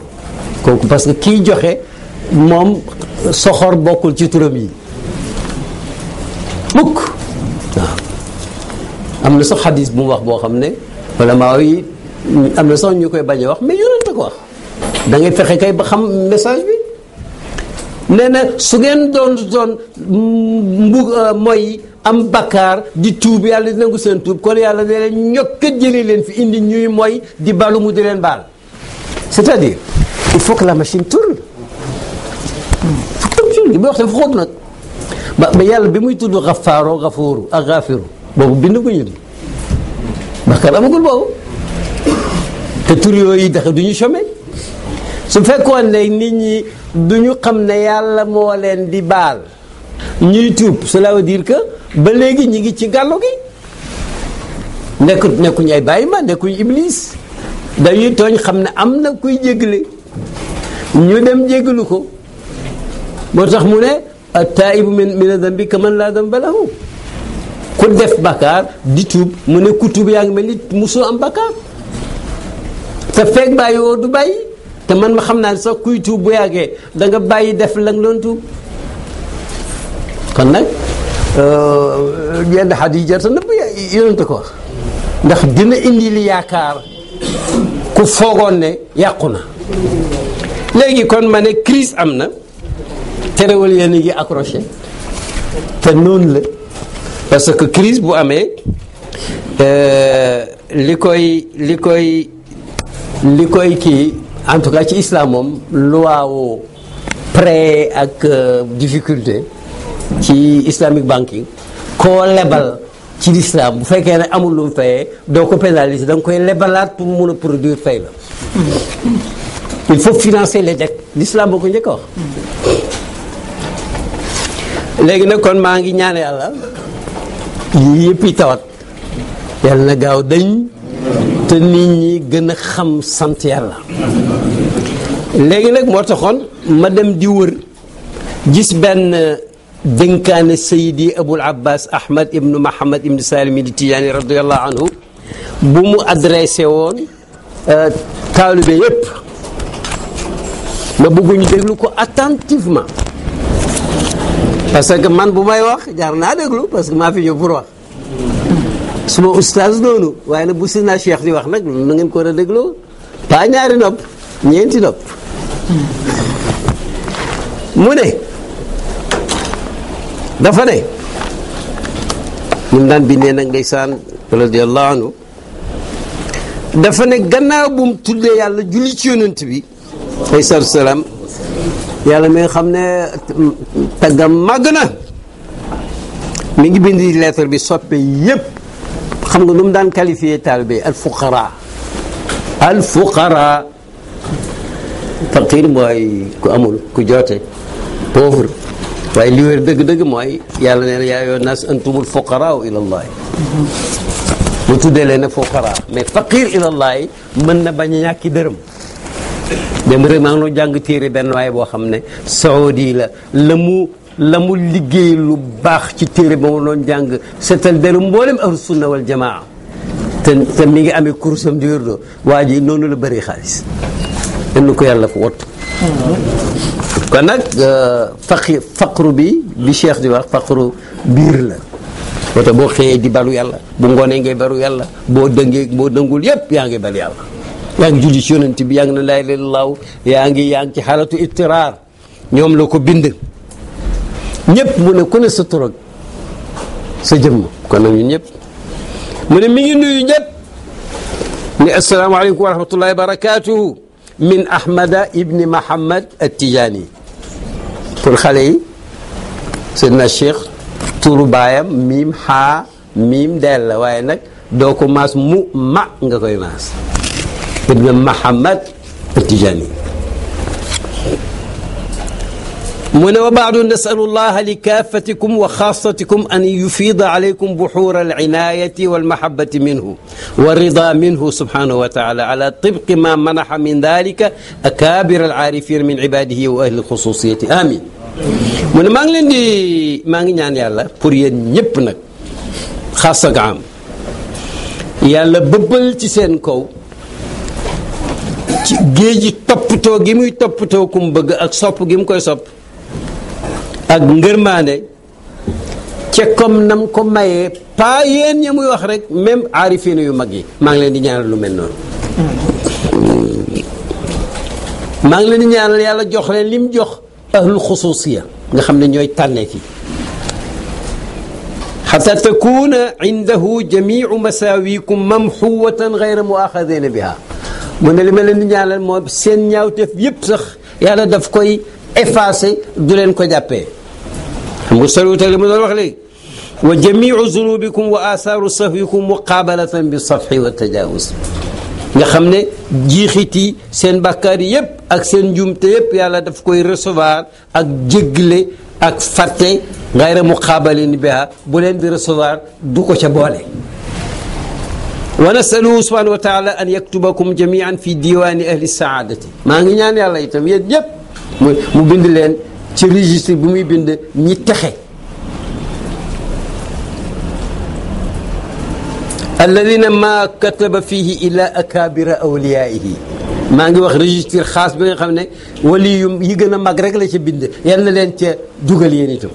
kooku parce que kiy joxe moom soxor bokkul ci turam yi mukk waaw am na sax xadis bu mu wax boo xam ne wala maa yi am na sax ñu koy bañ a wax mais yonent ko wax da ngay fexe kay ba xam message bi nee na su ngeen doon mooy am bakkaar di tuub yàlla di nangu seen tuub kon yàlla ne leen ñokkat jëlee leen fi indi ñuy mooy di balu mu di leen baal c'est-à-dire il faut que la machine tourne li may wax dafa xóot nag ba yàlla bi muy tudd xafaaro xafooru ak xaafiru boobu bind ko ñu di bakkaar amagul boobu te tur yooyu daxe du ñu chômé su fekkoon ne nit ñi du ñu xam ne yàlla moo leen di baal ñuy tuub cela veut dire que ba léegi ñi ngi ci gàllo gi nekkuñ ay bàyyi ma nekkuñ iblis dañuy tooñ xam ne am na kuy jégle ñu dem jéggalu ko moo tax mu ne at-taa'ibu mina dambi kaman laa damba lahu ku def bakkaar di tuub mu ne ku tuub yaa ngi mel ni musoo am bakkaar te fekk bàyyi woo du bàyyi te man ma xam naa ne sax kuy tuub bu yàggee da nga bàyyi def la nga doon tuub kon nag yenn xadis jar sa nëbb yonente ko wax ndax dina indi li yaakaar ku foogoon ne yàqu na léegi kon ma ne crise am na terewal yéen ngi accroché te noonu la parce que crise bu amee li koy kii en tout cas ci islam moom loi wu prêt ak difficulté ci islamic banking koo lebal ci l'islam bu fekkee ne amul lu mu fayee doo ko pénaliser da nga koy lebalaat pour mun a produire fay la il faut financer les dettes l'islam boo ko njëkk a wax léegi nag kon maa ngi ñaan yàlla yii yëpp yi tawat yàlla na gaaw dañ te nit ñi gën a xam sant yàlla léegi nag moo taxoon ma dem di wër gis benn dénkaane sayidi abul abbas ahmad ibnu mahamad ibnu salim di tijaani radiallahu anhu bu mu adressé woon taalibe yëpp ma bëgguñu déglu ko attentivement parce que man bu may wax jaar naa déglu parce que maa fi ñëw pour wax suma oustaz noonu waaye nag bu si naa Cheikh di wax nag na ngeen ko war a dégloo pas ñaari nopp ñeenti nopp mu ne dafa ne mun daan bindee nag ndeysaan radiyallahu anhu dafa ne gannaaw bu mu tuddee yàlla julli ci yonent bi alayhi salaatu salaam yàlla mi nga xam ne taggam màgg na mi ngi bindi lettre bi soppe yépp xam nga nu mu daan qualifié taalibe al fuqara faqir mooy ku amul ku joote pauvre waaye li wér dëgg-dëgg mooy yàlla nee na yaa ayyuhan naas antumul fuqaraa ila llaah mu tuddee leen ne fuqara mais faqir ila llaah mën na bañ a ñàkki dërëm dem rek maa ngi doon jàng téere benn waaye boo xam ne saudi la mu liggéey lu baax ci téere ba mu doon jàng seetal deru mboolem ahlu sunna wal jamaa te mi ngi amee kursam di wérdo waa ji noonu la bëri xaalis en ko yàlla fa wattu kon nag faqru bi cheikh di wax faqru biir la wata boo xëyee di balu yàlla bu ngoonee ngay balu yàlla boo dëngul yépp yaa ngi balu yàlla yaa ngi julli ci yonent bi yaa ngi na laa ilaaha illallaah yaa ngi ci xaalatu ittiraar ñoom la ko bind ñëpp mu ne ku ne sa turag sa jëmm kon nag ñun ñëpp mu ne mi ngi nuyu ñëpp ni asalaamaaleykum wa rahmatullahi wa barakatuhu min ahmada ibni mahamad at-Tijaani pour xale yi seydina cheikh turu baayam miim xaa miim del la waaye nag doo ko maas mu ma nga koy maas ibn mahamad at-Tijaani mu ne wa baadu nasalu llaha li kaafatikum wa xaasatikum an yufida alaykum buxuura alcinayati walmahabati minhu wa rida minhu subhanahu wa taala ala tibqi ma manaxa min dalika akaabir alcaarifin min cibaadihi wa ahli lxususiyati amin mu ne maa ngi ñaan yàlla pour yéen ñépp nag xaas ak am yàlla bëbbal ci seen kaw ci géej gi toppatoo gi muy toppatoo ku mu bëgg ak sopp gi mu koy sopp ak ngërmaane ca comme nam ko mayee pas yéen ña muy wax rek même aarifina yu mag yi maa ngi leen di ñaanal lu mel noonu maa ngi leen di ñaanal yàlla jox leen lim jox ahlul xususiya nga xam ne ñooy tànnee fi xata takuna indahu jamiu masaawikum mamxuwatan gayra muaxadina biha mu ne li ma leen di ñaanal moo seen ñaawteef yépp sax yàlla daf koy effacé du leen ko jàppee xam nga soriwutal li mu doon wax léegi wa jamiu zunubikum wa athaaru sahwikum muqaabalatan bi safhi wa tajawuz nga xam ne jiixiti seen bàkkaar yépp ak seen njuumte yépp yàlla daf koy recevoir ak jégle ak fàtte gayra muqaabalin biha bu leen di recevoir du ko ca boole wa nasaluhu subhanahu wa taala an yaktubakum jamian fi diwaani ahli saadati maa ngi ñaan yàlla itam yéen ñépp mu bind leen ci registre bi muy bind ñi texe alladina ma kataba fihi illa akabira awliyaihi maa ngi wax registre xaas bi nga xam ne wali yu yi gën a mag rek la ca bind yal na leen ca dugal yéen itam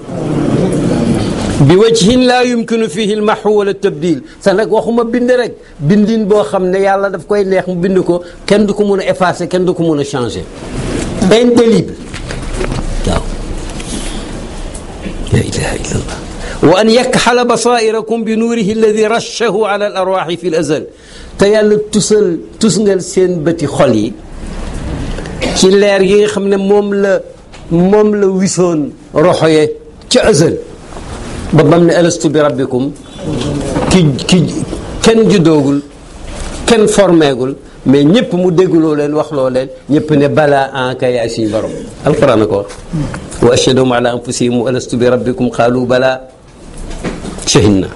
bi wajhin laa yumkinu fihi lmaxu wala tabdil sa nag waxuma bind rek bindin boo xam ne yàlla daf koy neex mu bind ko kenn du ko mun a effacer kenn du ko mun a changer indélébile waaw la ilaha illa allah wa an yakxala basairakum bi nuurihi alladi rashahu ala al arwaxi fi l azal te yàlla tusngal seen bëti xol yi ci leer yi nga xam ne moom la wisoon roxo ye ca azal ba bam ne alastu bi rabbikum ki kenn juddoogul kenn formeegul mais ñëpp mu dégguloo leen wax loo leen ñëpp ne balaa en kay yaay suñu borom alquran ko wax wa ashhadum ala anfusihim alastu bi rabbikum qaalu balaa shahidna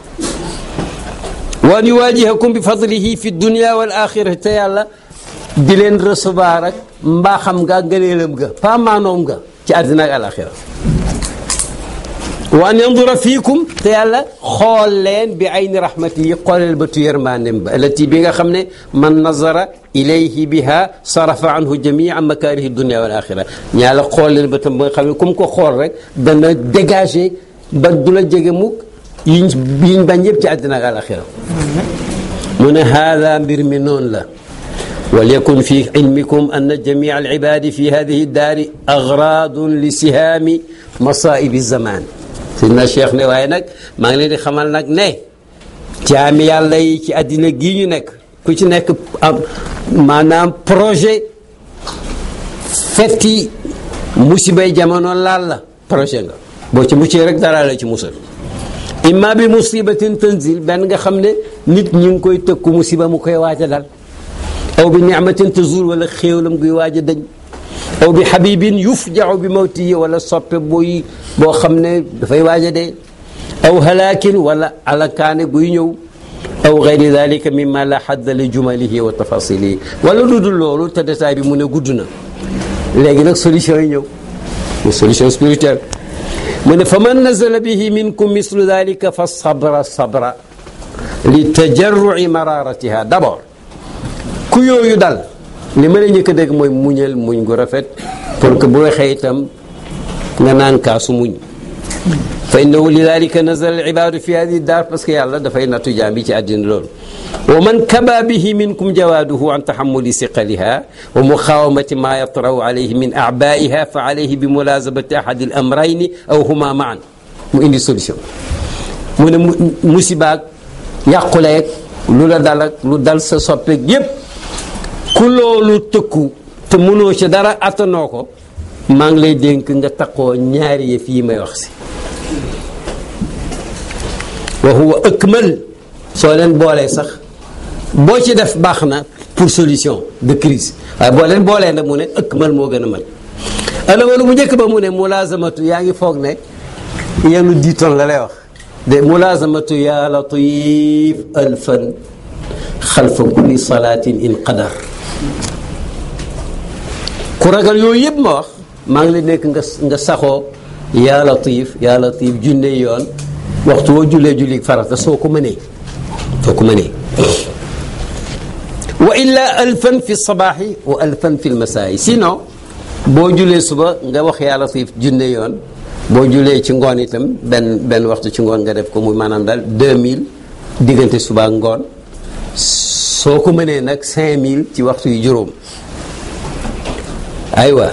wa an yuwaajihakum bi fadlihi fi dunia wal axira te yàlla di leen recevoir ak mbaaxam nga ngëneelam ga pas maanoom nga ci àddina ak alaxira wa an yandura fiikum te yàlla xool leen bi ayni rahmati yi xooleel bëtu yërmandem ba allati bi nga xam ne man nazara ilayhi biha sarafa anhu jamia makarihi dunia wal axira ñaa la xool leen ba tam ba nga xam ne comme ko xool rek dana dégager ba du la jege mukk yiñ bañ yëpp ci àddina ak alaxira mu ne haada mbir mi noonu la وليكن في علمكم أن جميع العباد في هذه الدار أغراض لسهام مصائب الزمان سيدنا الشيخ ne waaye nag maa ngi leen di xamal nag ne jaami yàlla yi ci àddina gii ñu nekk ku ci nekk maanaam projet fetti musibay jamono laal la projet nga boo ci muccee rek dara la ci musal imma bi musibatin tanzil benn nga xam ne nit ñi ngi koy tëkku musiba mu koy waaj a dal aw bi nicmatin tazul wala xéewalam guy waaj a dañ aw bi xabibin yufjacu bi mawtiyi wala soppe boo xam ne dafay waaj a dee aw halaakin wala alakaane guy ñëw aw gayri dalika mimma la xadda li jumalihi wa tafasilihi wala lu dul loolu te détail bi mu ne gudd na léegi nag solution yi ñëw mu solution spirituelle mu ne fa man nazala bihi minkum mislu dalika fa sabra sabra li tajarrui mararatiha d'abord ku yooyu dal li ma la njëkk a dégg mooy muñal muñ gu rafet pour que bu waxee itam nga naan kaasu muñ fa innahu lidalika nazala al ibadu fi hadihi daar parce que yàlla dafay nattu jaam bi ci àddina loolu wa man kaba bihi minkum jawaaduhu an taxamuli siqaliha wa muqawamati ma yatraw alayhi min abaiha fa alayhi bi mulazamati ahadi al amrayni aw huma maan mu indi solution mu ne musibaak yàquleeg lu la dal ak lu dal sa soppeek yépp ku loolu tëkku te mënoo ci dara attanoo ko maa ngi lay dénk nga taqoo ñaari yëf yi may wax si wa huwa akmal soo leen boolee sax boo ci def baax na pour solution de crise waaye boo leen boolee nag mu ne akmal moo gën a mën alawalu bu njëkk ba mu ne mulazamatu yaa ngi foog ne yenu diitoon la lay wax de mulazamatu ya latif alfan xalfa kulli salatin in qadar ku ragal yooyu yëpp ma wax maa ngi lay nekk nga saxoo yaa latif junne yoon waxtu woo julli farata soo ko mënee wa illa alfan fi sabaaxi wa alfan fi lmasaayi sinon boo jullee suba nga wax yaa latif junne yoon boo jullee ci ngoon itam benn waxtu ci ngoon nga def ko muy maanaam daal 2000 diggante suba ak ngoon soo ko mënee nag 5000 ci waxtu yu juróom aywa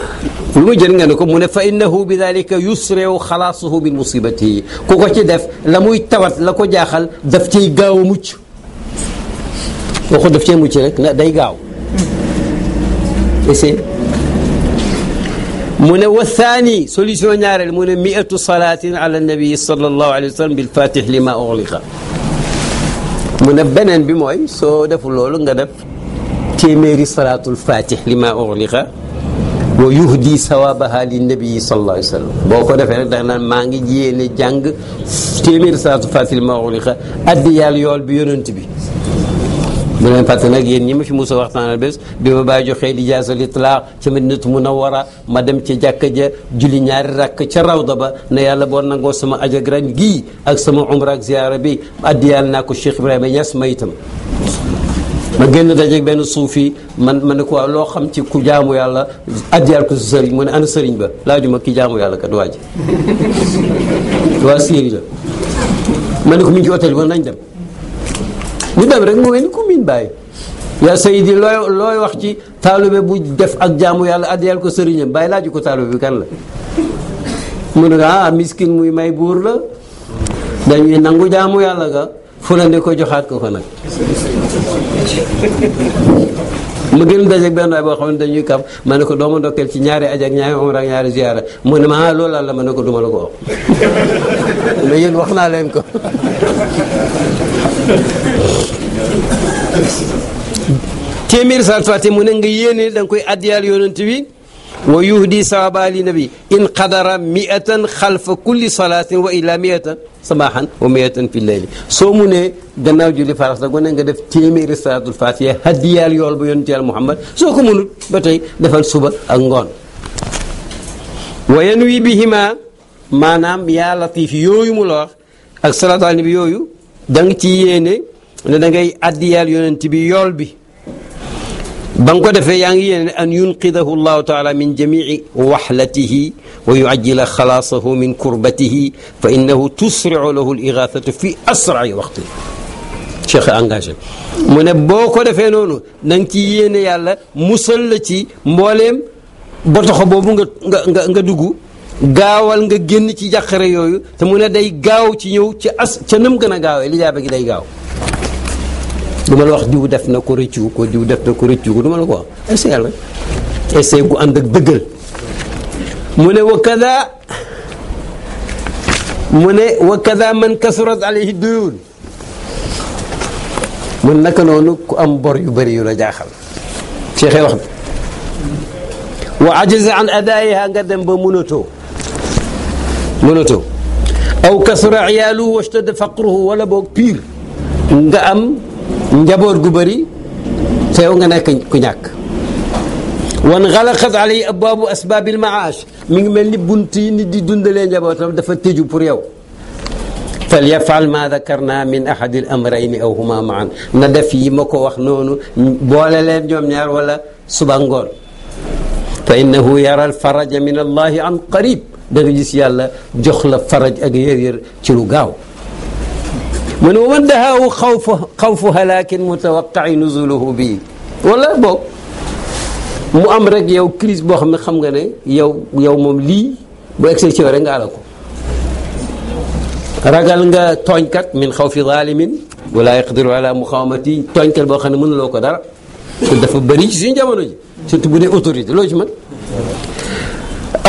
lu mu jël nga ne ko mu ne fa innahu bi dalika yusrew xalaasuhu bi musibatihi ku ko ci def la muy tawat la ko jaaxal daf cay gaaw a mucc waxu daf cay mucc rek na day gaaw essaye mu ne wa thani solution ñaareel mu ne miatu salatin ala nabii sallallahu alayhi wa sallam bil fatih lima ughliqa mu ne beneen bi mooy soo deful loolu nga def téeméeri salaatul fatih lima ughliqa wa yuhdi sawabaha li nabii sallallahu alayhi wa sallam boo ko defee rek da naan maa ngi yéene jàng téeméeri salaatul fatih lima ughliqa addi yàlla yool bi yonent bi bu leen fàtte nag yéen ñi ma fi musa waxtaanal bés bi ma bàyyi joxee di jaasal itlaax ca Madinatu Munawwara ma dem ca jàkka ja julli ñaari rakk ca rawda ba ne yàlla boo nangoo sama aj ak ren gii ak sama umra ak ziyaara bi addi yàlla naa ko Cheikh Ibrahima Niass ma itam ma génn dajeeg benn suufi ma ne ko loo xam ci ku jaamu yàlla addiyal ko si sëriñ mu ne ana sëriñ ba laajuma ki jaamu yàlla kat waa ji waa Syrie la ma ne ko mi ngi ci hôtel ba nañ dem ñu dem rek mu mel ni ku miin bàyyi yaa sayidi looy wax ci taalube bu def ak jaamu yàlla addiyal ko sëriñam bàyyi laaju ko taalube bi kan la mu ne miskin muy may buur la dañuy nangu jaamu yàlla ga fu la ne ko joxaat ko nag ma gën dajeeg benn waay boo xam ne dañuy kam ma ne ko dooma ndokkeel ci ñaari aj ak ñaari umra ak ñaari ziyaara mu ne ma loolu la ma ne ko duma la ko wax mais yéen wax naa leen ko téeméer saat fàtte mu ne nga yéene da nga koy addiyal yonent bi wa yuhdi sawaba li nabi in qadara miatan xalfa kulli salatin wa illa miatan sabahan wa miatan fi leyli soo mu ne gannaaw julli faras da ne nga def téeméeri salaatul fatiha haddiyaal yool ba yonent yàlla Muhammad soo ko mënut ba tey defal suba ak ngoon wa yanwi bihima maanaam yaa latif yooyu mu la wax ak salaatu ala nabi yooyu da nga ci yéene ne da ngay addiyaal yonent bi yool bi ba nga ko defee yaa ngi yéene an yunqidahu llahu taala min jamici waxlatihi wa yuajjila xalaasahu min kurbatihi fa innahu tusricu lahu ligathatu fi asrai waqti. Cheikh engagé mu ne boo ko defee noonu na nga ci yéene yàlla musal la ci mbooleem botoxo boobu nga dugg gaawal nga génn ci jàqare yooyu te mu ne day gaaw ci ñëw ci ca nam gën a gaawee lijaaba gi day gaaw. du ma la wax diw def na ko rëccu ko diw def na ko rëccu ko du ma la ko wax essayé rek essayé gu ànd ak dëggal. mu ne wa kada man kasurat alayhi duyun mun naka noonu ku am bor yu bëri yu la jaaxal Cheikh wax wa ajaza an adaayiha nga dem ba mënatoo aw kasura iyaaluhu washtadda faqruhu wala boog pire nga am njaboot gu bëri teew nga nekk ku ñàkk. wan xalaqat alayhi abwaabu asbaabil maash mi ngi mel ni bunt yi nit di dundalee njabootam dafa tëju pour yow. fal yafal ma dakarna min ahadi al amrayni aw huma maan na def yi ma ko wax noonu boole leen ñoom ñaar wala suba ngoon. fa innahu yara al faraja min allahi an qarib da nga gis yàlla jox la faraj ak yër-yër ci lu gaaw. mu ne wa man dahaahu xawfu halaakin mutawaqai nuzuluhu bii wala boog mu am rek yow crise boo xam ne xam nga ne yow moom lii bu egsee ci yow rek nga ala ko. ragal nga tooñkat min xawfi zalimin wala yaqdiru ala muqawamati tooñkat boo xam ne mënuloo ko dara te dafa bëri ci suñu jamono ji surtout bu dee autorité loo ci mën.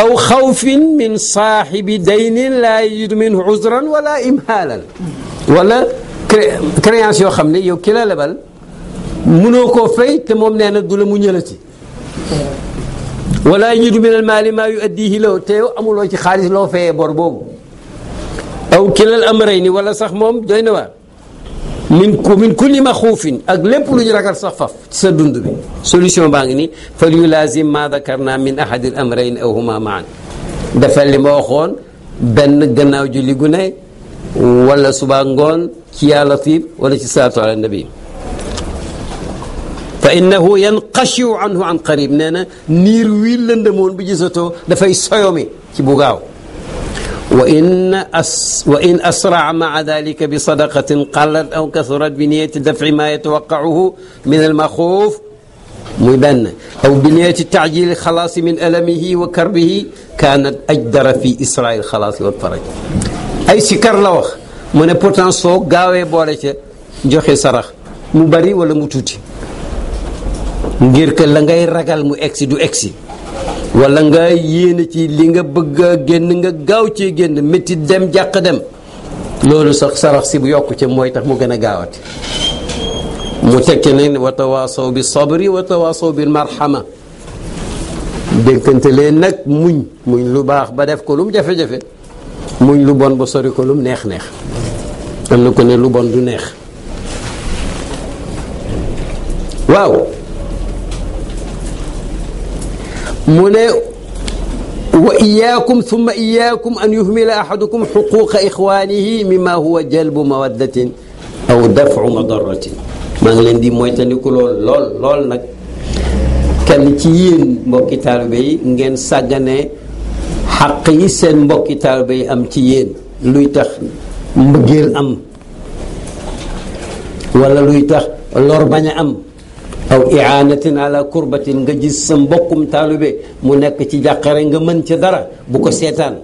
aw xawfin min saaxibi daynin laa yajidu minhu uzran wala imhaalan wala créance yoo xam ne yow ki la lebal mënoo koo fay te moom nee na du la mu ñëlati wala yajidu min al maali maa yuaddihi law te yow amuloo ci xaalis loo fayee bor boobu. aw kilal amrayni wala sax moom doy na waar min kulli maxuufin ak lépp lu ñu ragal sax faf ci sa dund bi solution baa ngi ni fal yulaazim ma dakarna min ahadi al amrayni aw huma maan defal li ma waxoon benn gannaaw julli gu ne wala suba ngoon ci yaa latif wala ci salaatu ala nabi. fa innahu yanqashiu anhu an qarib nee na niir wii lëndëmoon bi gisatoo dafay soyomi ci bu gaaw. wa in asraa maa dalika bi sadaqatin qallat aw kasurat bi niyati dafci ma yatawaqacuhu min almaxuuf muy benn aw bi niyati taajili xalaasi min alamihi wa karbihi kaanat ajdara fi israa il xalaasi wal faraj. ay sikar la wax mu ne pourtant soo gaawee boole ca joxe sarax mu bari wala mu tuuti ngir que la ngay ragal mu egsi du egsi. wala nga yéene ci li nga bëgg a génn nga gaaw cee génn métti dem jàq dem loolu sax sarax si bu yokku ca mooy tax mu gën a gaawati. mu tekki ne wa tawaasaw bi sabri wa tawaasaw bil marhama dénkante leen nag muñ lu baax ba def ko lu mu jafe-jafe muñ lu bon ba sori ko lu mu neex-neex. am na ko ne lu bon du neex waaw. mu ne wa iyaakum thumma iyaakum an yuhmila ahadukum xuquqa ixwaanihi mimma huwa jalbu mawaddatin aw dafcu madaratin. maa ngi leen di moytandiku lool nag kenn ci yéen mbokki taalibe yi ngeen sàggane xaq yi seen mbokki taalibe yi am ci yéen luy tax mbëggeel am wala luy tax lor bañ a am. aw iaanatin ala kurbatin nga gis sa mbokkum taalibe mu nekk ci jàqare nga mën ca dara bu ko seetaan.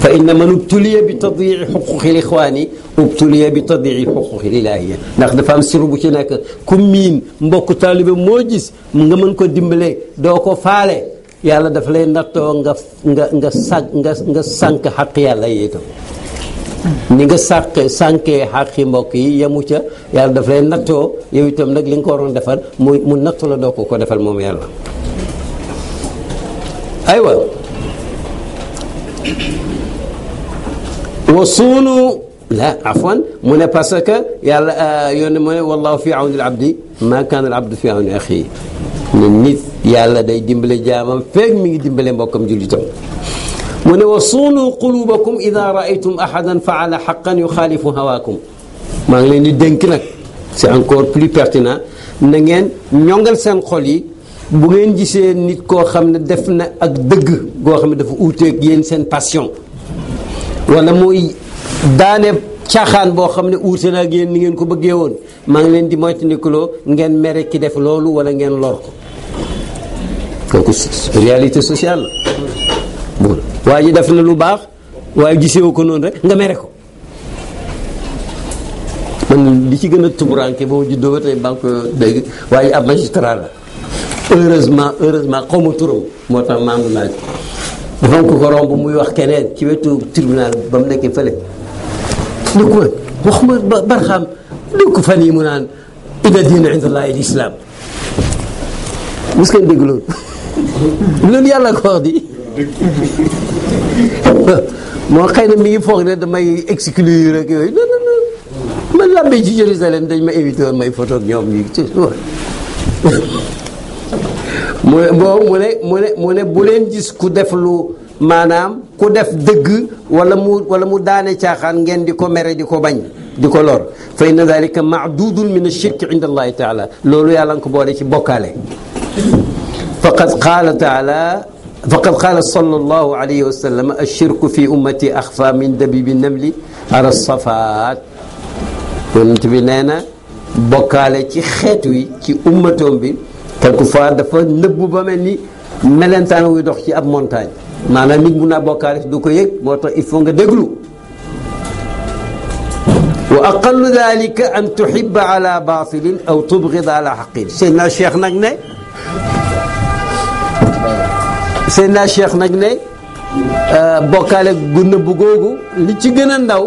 fa inna man ubtuliya bi tadyici xuquqi lixwaani ubtuliya bi tadyici xuquqi lilahiya ndax dafa am siru bu ci nekk ku miin mbokku taalibe moo gis nga mën ko dimbale doo ko faale yàlla dafa lay nattoo nga sànq xaq yàlla yi itam. ni nga sànkee xaqi mbokk yi yemu ca yàlla daf lay nattoo yow itam nag li nga ko waroon defal mu nattu la doo ko defal moom yàlla. aywa wa suunu la afwan mu ne parce que yàlla yónne mu ne wallahu fi awni al abdi ma kaana al abdu fi awni axi ne nit yàlla day dimbale jaamam feeg mi ngi dimbale mbokkam jullitam. mu ne wa suunu qulubakum ida raaytum ahadan faala xaqan yuxaalifu hawaakum maa ngi leen di dénk nag c'est encore plus pertinent na ngeen ñongal seen xol yi bu ngeen gisee nit koo xam ne def na ak dëgg goo xam ne dafa uuteeg yéen seen passion wala muy daane caaxaan boo xam ne uute na ak yéen ni ngeen ko bëggee woon maa ngi leen di moytandikuloo ngeen mere ki def loolu wala ngeen lor ko kooku réalité sociale la bon waa ji def na lu baax waaye gisewu ko noonu rek nga mere ko man li ci gën a tumuranke ba ma juddoo ba tey baa ngi ko dégg waaye ab magistrat la heureusement xaw ma turam moo tax maandu naa dafa am ko romb muy wax keneen ci wetu tribunal ba mu nekkee fële ni ko waxuma barxaam ni ko fan yi mu naan inna diina inda allahi al islam mos ngeen dégg loolu loolu yàlla ko wax di moo xëy na mi ngi foog ne damay exclure rek yooyu non non non man làmbee ci Jérusalem dañ ma invité woon may photo ak ñoom ñu ci mu ne bu leen gis ku def lu maanaam ku def dëgg wala mu daane caaxaan ngeen di ko mere di ko bañ di ko lor fa inna dalika maadudun min ashirki inda allahi taala loolu yàlla nga ko boole ci bokkaale faqad qaala sallallahu alayhi wa sallam ashirku fi ummati axfa min dabibi namli ala safaat yonent bi nee na bokkaale ci xeet wi ci ummatoom bi quelquefois dafa nëbbu ba mel ni melentaan wuy dox ci ab montagne maanaam nit mun naa bokkaale du ko yëg moo tax il faut nga déglu wa aqallu dalika an tuhibba ala batilin aw tubghida ala xaqin Seydina Cheikh nag ne bokkaale gu nëbbu googu li ci gën a ndaw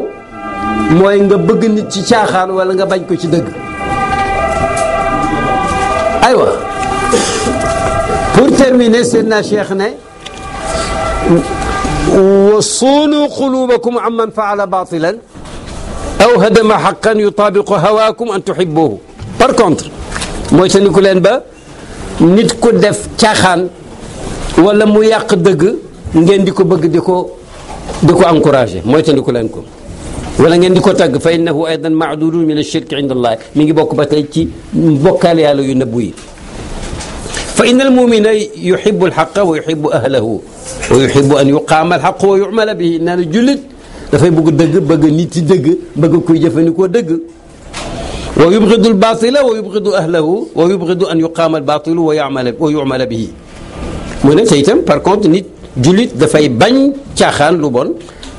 mooy nga bëgg nit ci caaxaan wala nga bañ ko ci dëgg aywa pour terminer Seydina Cheikh ne wa suunu qulubakum amman faala batilan aw hadama xaqan yutabiqu hawaakum an tuhibbuhu par contre mooy te ni ku leen ba nit ku def caaxaan wala mu yàq dëgg ngeen di ko bëgg di ko encouragé mooy te ni ku leen ko wala ngeen di ko tagg fa innahu aydan maadudun min ashirki inda allah mi ngi bokk ba tey ci bokkaale yàlla yu nëbbu yi fa inna almumina yuhibu alxaqa wa yuhibu ahlahu wa yuhibu an yuqaama alxaqu wa yumala bihi nee na jullit dafay bëgg dëgg bëgg nit yi dëgg bëgg kuy jëfandikoo dëgg wa yubgidu albatila wa yubgidu ahlahu wa yubgidu an yuqaama albatilu wa yumala bihi mu ne te itam par contre nit jullit dafay bañ caaxaan lu bon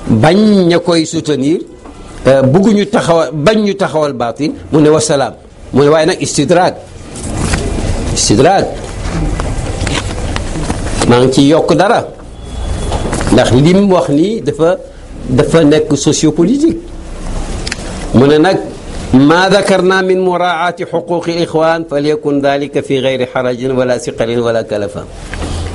bañ ña koy soutenir bëgguñu bañ ñu taxawal baatil mu ne wasalaam mu ne waaye nag istidraag maa ngi ci yokk dara ndax lim wax nii dafa nekk sociopolitique mu ne nag ma dakarna min muraaati xuquqi ixwan falyakun dalika fi gayri xarajin wala siqalin wala kalafa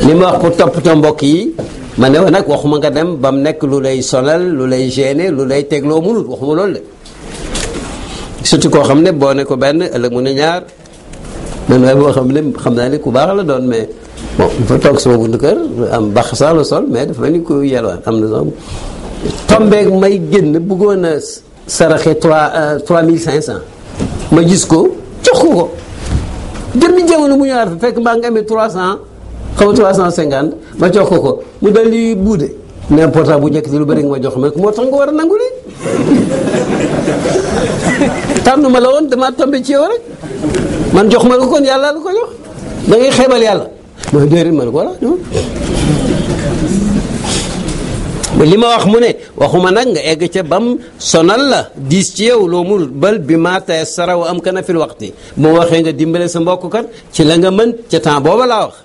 li ma wax pour toppatoo mbokk yi ma ne nag waxuma nga dem ba mu nekk lu lay sonal lu lay gêner lu lay tegloo mënul waxuma loolu de surtout koo xam ne boo ne ko benn ëllëg mu ne ñaar man waaye boo xam ne xam naa ne ku baax la doon mais bon dafa toog sama buntu kër am bax sax la sol mais dafa ni ku yelwaan am na sax tombeeg may génn bëggoon a saraxe 3500 ma gis ko jox ko jëmmi jamono mu ñëwaat fa fekk maa ngi amee 300 xaw ma 350 ma jox ko mu dal di buude n'importe bu njëkk si lu bëri nga ma jox ma moo tax nga war a nangu li tànnu ma la woon damaa tombé ci yow rek man jox ma la ko kon yàlla la ko jox da ngay xeebal yàlla mooy déedéet ma la ko li ma wax mu ne waxuma nag nga egg ca bam sonal la diis ci yow loo munul bal bi ma tayassara wa amkana fil waqti boo waxee nga dimbale sa mbokk kat ci la nga mën ca temps booba laa wax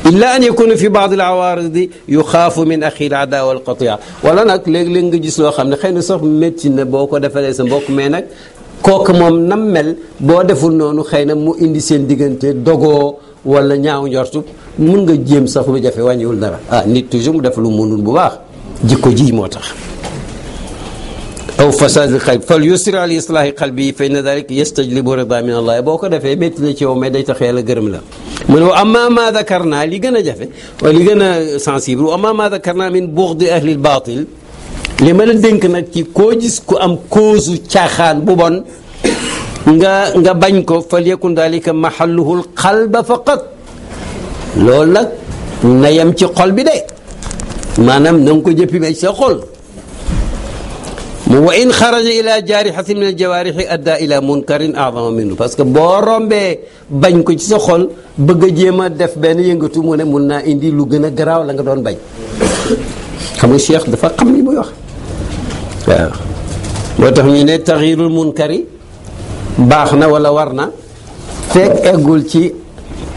illa an yakuna fi baad al awaaridi yuxaafu min axi al adaa wal qatia wala nag léeg-léeg nga gis loo xam ne xëy na sax métti na boo ko defalee sa mbokk mais nag kooku moom nam mel boo deful noonu xëy na mu indi seen diggante dogoo wala ñaaw njortu mun nga jéem sax lu jafe wàññiwul dara nit toujours mu def lu mënul bu baax jikko ji moo tax aw fasad qalb fal yusri al islaahi qalbi fa inna dalik yastajlibu rida min allah boo ko defee métti na ci yow mais day tax yàlla gërëm la mu ne wa amma ma dakarna li gën a jafe wala li gën a sensible wa amma ma dakarna min bughdi ahli al batil li ma la dénk nag ci koo gis ku am cause caaxaan bu bon nga bañ ko fal yakun dalika mahalluhul qalba faqat loolu nag na yem ci xol bi de maanaam na nga ko jëppi ci sa xol mu wa in xaraja ila jaarihatin min aljawaarixi adda ila munkarin a'zama minhu parce que boo rombee bañ ko ci sa xol bëgg a jéem a def benn yëngatu mu ne mun naa indi lu gën a garaaw la nga doon bañ xam nga Cheikh dafa xam li muy wax waaw moo tax ñu ne taxirul munkari baax na wala war na fekk eggul ci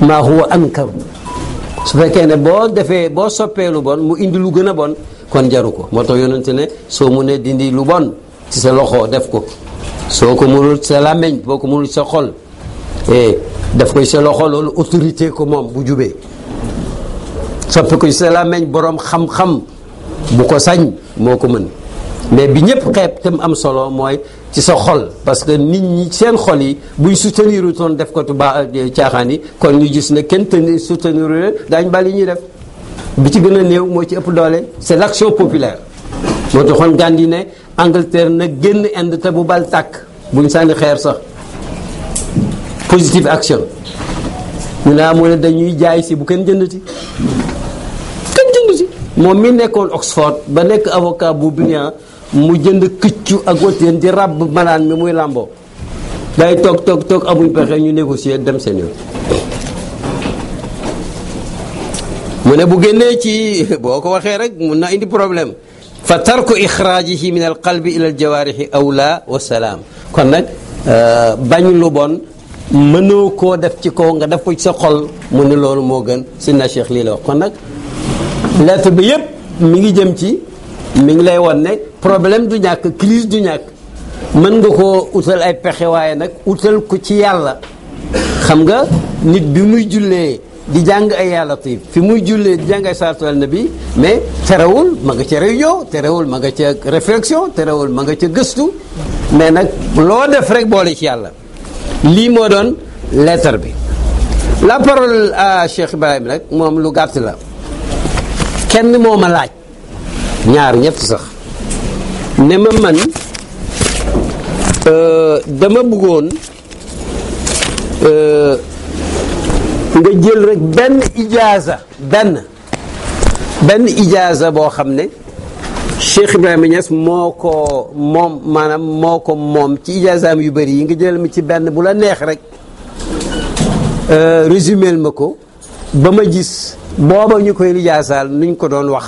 maa huwa ankaru su fekkee ne boo soppee lu bon mu indi lu gën a bon kon jaru ko moo tax yonente ne soo mu ne dindi lu bon ci sa loxo def ko soo ko mënul sa làmmiñ boo ko mënul sa xol def ko ci sa loxo loolu autorité ko moom bu jubee soppi ko ci sa làmmiñ boroom xam-xam bu ko sañ moo ko mën mais bi ñëpp xeeb te mu am solo mooy ci sa xol parce que nit ñi seen xol yi buñ soutenir toon def ko caaxaan yi kon ñu gis ne kenn soutenir leen daañ bàyyi ñuy def bi ci gën a néew moo ci ëpp doole c'est l'action populaire moo taxoon Gandhi ne Angleterre na génn Inde te bu bal tàkk buñ sànni xeer sax positive action ñu ne mu ne dañuy jaay si bu kenn jëndati moom mi nekkoon Oxford ba nekk avocat bu brillant mu jënd këccu ak wateen di ràbb malaan mi muy làmboo day toog amuñ pexe ñu négocier dem seen yoon mu ne bu génnee ci boo ko waxee rek mun na indi problème fa tarku ixraajihi min al qalbi ila al jawaarixi awla wa salaam kon nag bañ lu bon mënoo koo def ci kaw nga def ko ci sa xol mu ne loolu moo gën Sidna Cheikh lii la wax kon nag lettre bi yëpp mi ngi jëm ci mi ngi lay won ne problème du ñàkk crise du ñàkk mën nga koo utal ay pexe waaye nag utal ko ci yàlla xam nga nit bi muy jullee di jàng ay yàlla tiif fi muy jullee di jàng ay salaatu ala nabi mais terewul ma nga ca réunion terewul ma nga ca réflexion terewul ma nga ca gëstu mais nag loo def rek boole ci yàlla lii moo doon lettre bi la parole à Cheikh Ibrahim rek moom lu gàtt la kenn moo ma laaj ñaar ñett sax ne ma man dama bëggoon nga jël rek benn ijaaza boo xam ne Cheikh Ibrahima Niass moo ko moom ci ijaazaam yu bëri yi nga jël ma ci benn bu la neex rek résumel ma ko ba ma gis booba ñu koy lijaasaal nuñ ko doon wax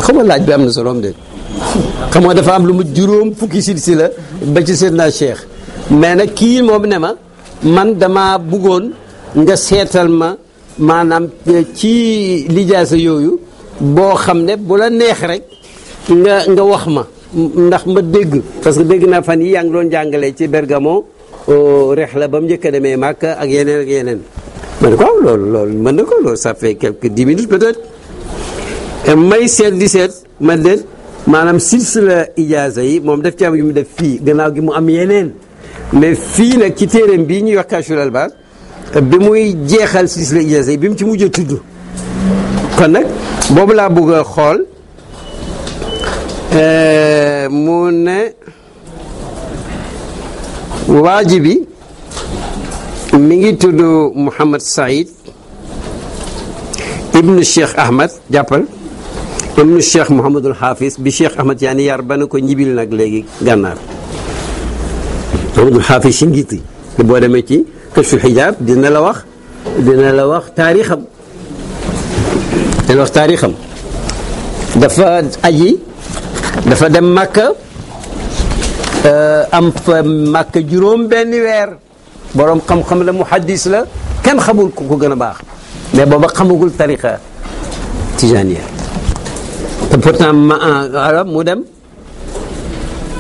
xam nga laaj bi am na solo de xam nga dafa am lu mu juróom fukki silsila ba ci Seydina Cheikh mais nag kii moom ne ma man dama bëggoon nga seetal ma maanaam ci lijaasa yooyu boo xam ne bu la neex rek nga wax ma ndax ma dégg parce que dégg naa fan yi yaa ngi doon jàngale ci Bergamo rex la ba mu njëkk a demee Màkka ak yeneen ma ne ko loolu mën na ko loolu ça fait quelques 10 minutes peut-être may seet di seet ma déet maanaam silsila ijaaza yi moom def ci am yu mu def fii gannaaw gi mu am yeneen mais fii nag ci téereem bii ñuy wax Kashful Albaas bi muy jeexal silsila ijaaza yi bi mu ci mujj a tudd kon nag boobu laa bëgg a xool mu ne waaji bi mi ngi tudd Mouhamad Saïd ibnu Cheikh Ahmad jàppal ibnu Cheikh Mouhamadul Hafiz bi Cheikh Ahmad yaani yar ba na ko ñibil nag léegi gànnaar Mouhamadul Hafiz si ngiiti boo demee ci Kashful Hijaab dina la wax taarixam dafa aji dafa dem Makka am fa Makka juróom benn weer boroom xam-xam la muhaddis la kenn xamul ku ko gën a baax mais booba xamagul tariqa tijaniya te pourtant mu dem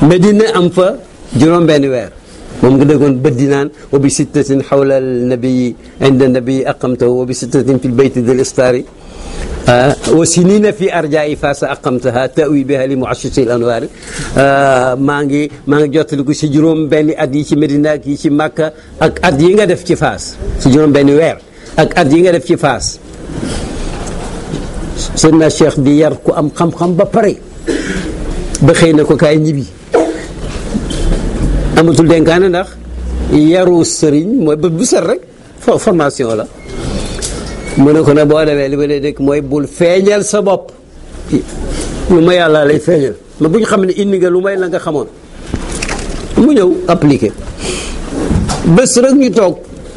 Medina am fa juróom benn weer moom nga déggoon bët di naan wa bi sittatin xawla nabii inda nabii aqamtahu wa bi sittatin fi lbayti dil istaari wa sinina fi arjaa'i Faas aqamtaha tawi biha li mu'ashshati al-anwaar maa ngi jottaliku si juróom benni at yi ci Medina ak yi ci Makka ak at yi nga def ci Faas si juróom benni weer ak at yi nga def ci Faas Seydina Cheikh di yar ku am xam-xam ba pare ba xëy na ko kaay ñibbi amatul dénkaane ndax yaru sëriñ mooy bët bu set rek formation la. mu ne ko nag boo demee li ma lay dëkk mooy bul feeñal sa bopp lu ma yàlla lay feeñal ma bu ñu xam ne indi nga lu may la nga xamoon mu ñëw appliqué bés rek ñu toog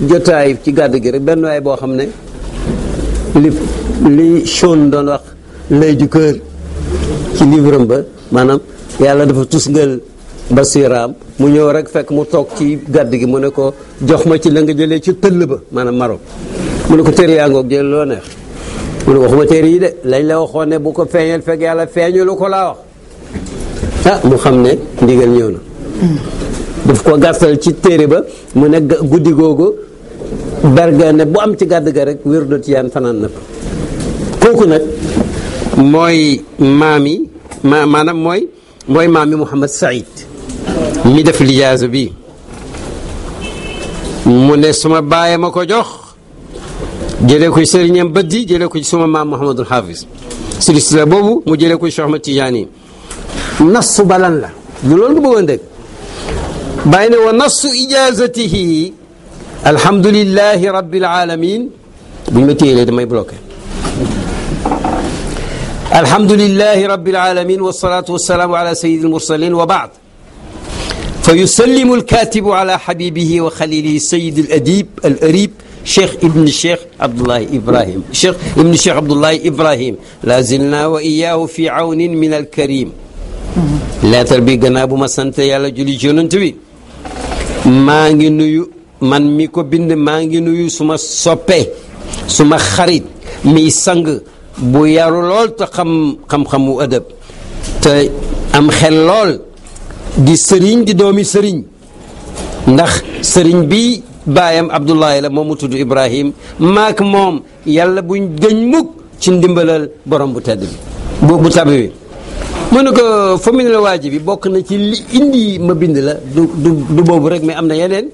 jotaay ci gàdd gi rek benn waay boo xam ne li Sean doon wax l'œil du cœur ci livre am ba maanaam yàlla dafa tusngal basiraam mu ñëw rek fekk mu toog ci gàdd gi mu ne ko jox ma ci la nga jëlee ci tëll ba maanaam Maroc mu ne ko téere yaa ngoog jël loo neex mu ne waxuma téere yi de lañ la waxoon ne bu ko feeñal fekk yàlla feeñalu ko laa wax mu xam ne ndigal ñëw na daf ko gàttal ci téere ba mu ne guddi googu bergane bu am ci gàdd ga rek wér do tiyaan fanaan na kooku nag mooy maami maanaam mooy maami Mouhamad Saïd mi def lijaasa bi mu ne suma bàyyi ma ko jox jëlee ko sëriñam Baddi jëlee ko ci suma maam Mouhamadul Hafiz silsila boobu mu jëlee ko Cheikh Ahmad Tidiane nassu balan la du loolu nga bëggoon dégg bàyyi ne wa nassu ijazatihi alhamdulillahi rabbil alamin buñ ma téyelee damay bloqué alhamdulillahi rabbil alamin wassalatu wassalamu ala sayyidil mursalin wa ba'd fa yusallimu alkatibu ala habibihi wa khalilihi sayyidil adib al arib Cheikh Ibn Cheikh Abdoulaye Ibrahim Cheikh Ibn Cheikh Abdoulaye Ibrahim la zilna wa iyaahu fi awnin min alkarim lettre bi gannaaw bu ma sant yàlla julli ci yonent bi maa ngi nuyu man mi ko bind maa ngi nuyu suma soppe suma xarit mi sang bu yaru lool te xam-xamu adab te am xel lool di sëriñ di doomi sëriñ ndax sëriñ bi baayam Abdoulaye la moom mu tudd Ibrahim maak moom yàlla buñ gëñ mukk ci ndimbalal borom bu tedd bi bu tabi bi mu ne ko fa mu ne la waaji bi bokk na ci li indi ma bind la du boobu rek mais am na yeneen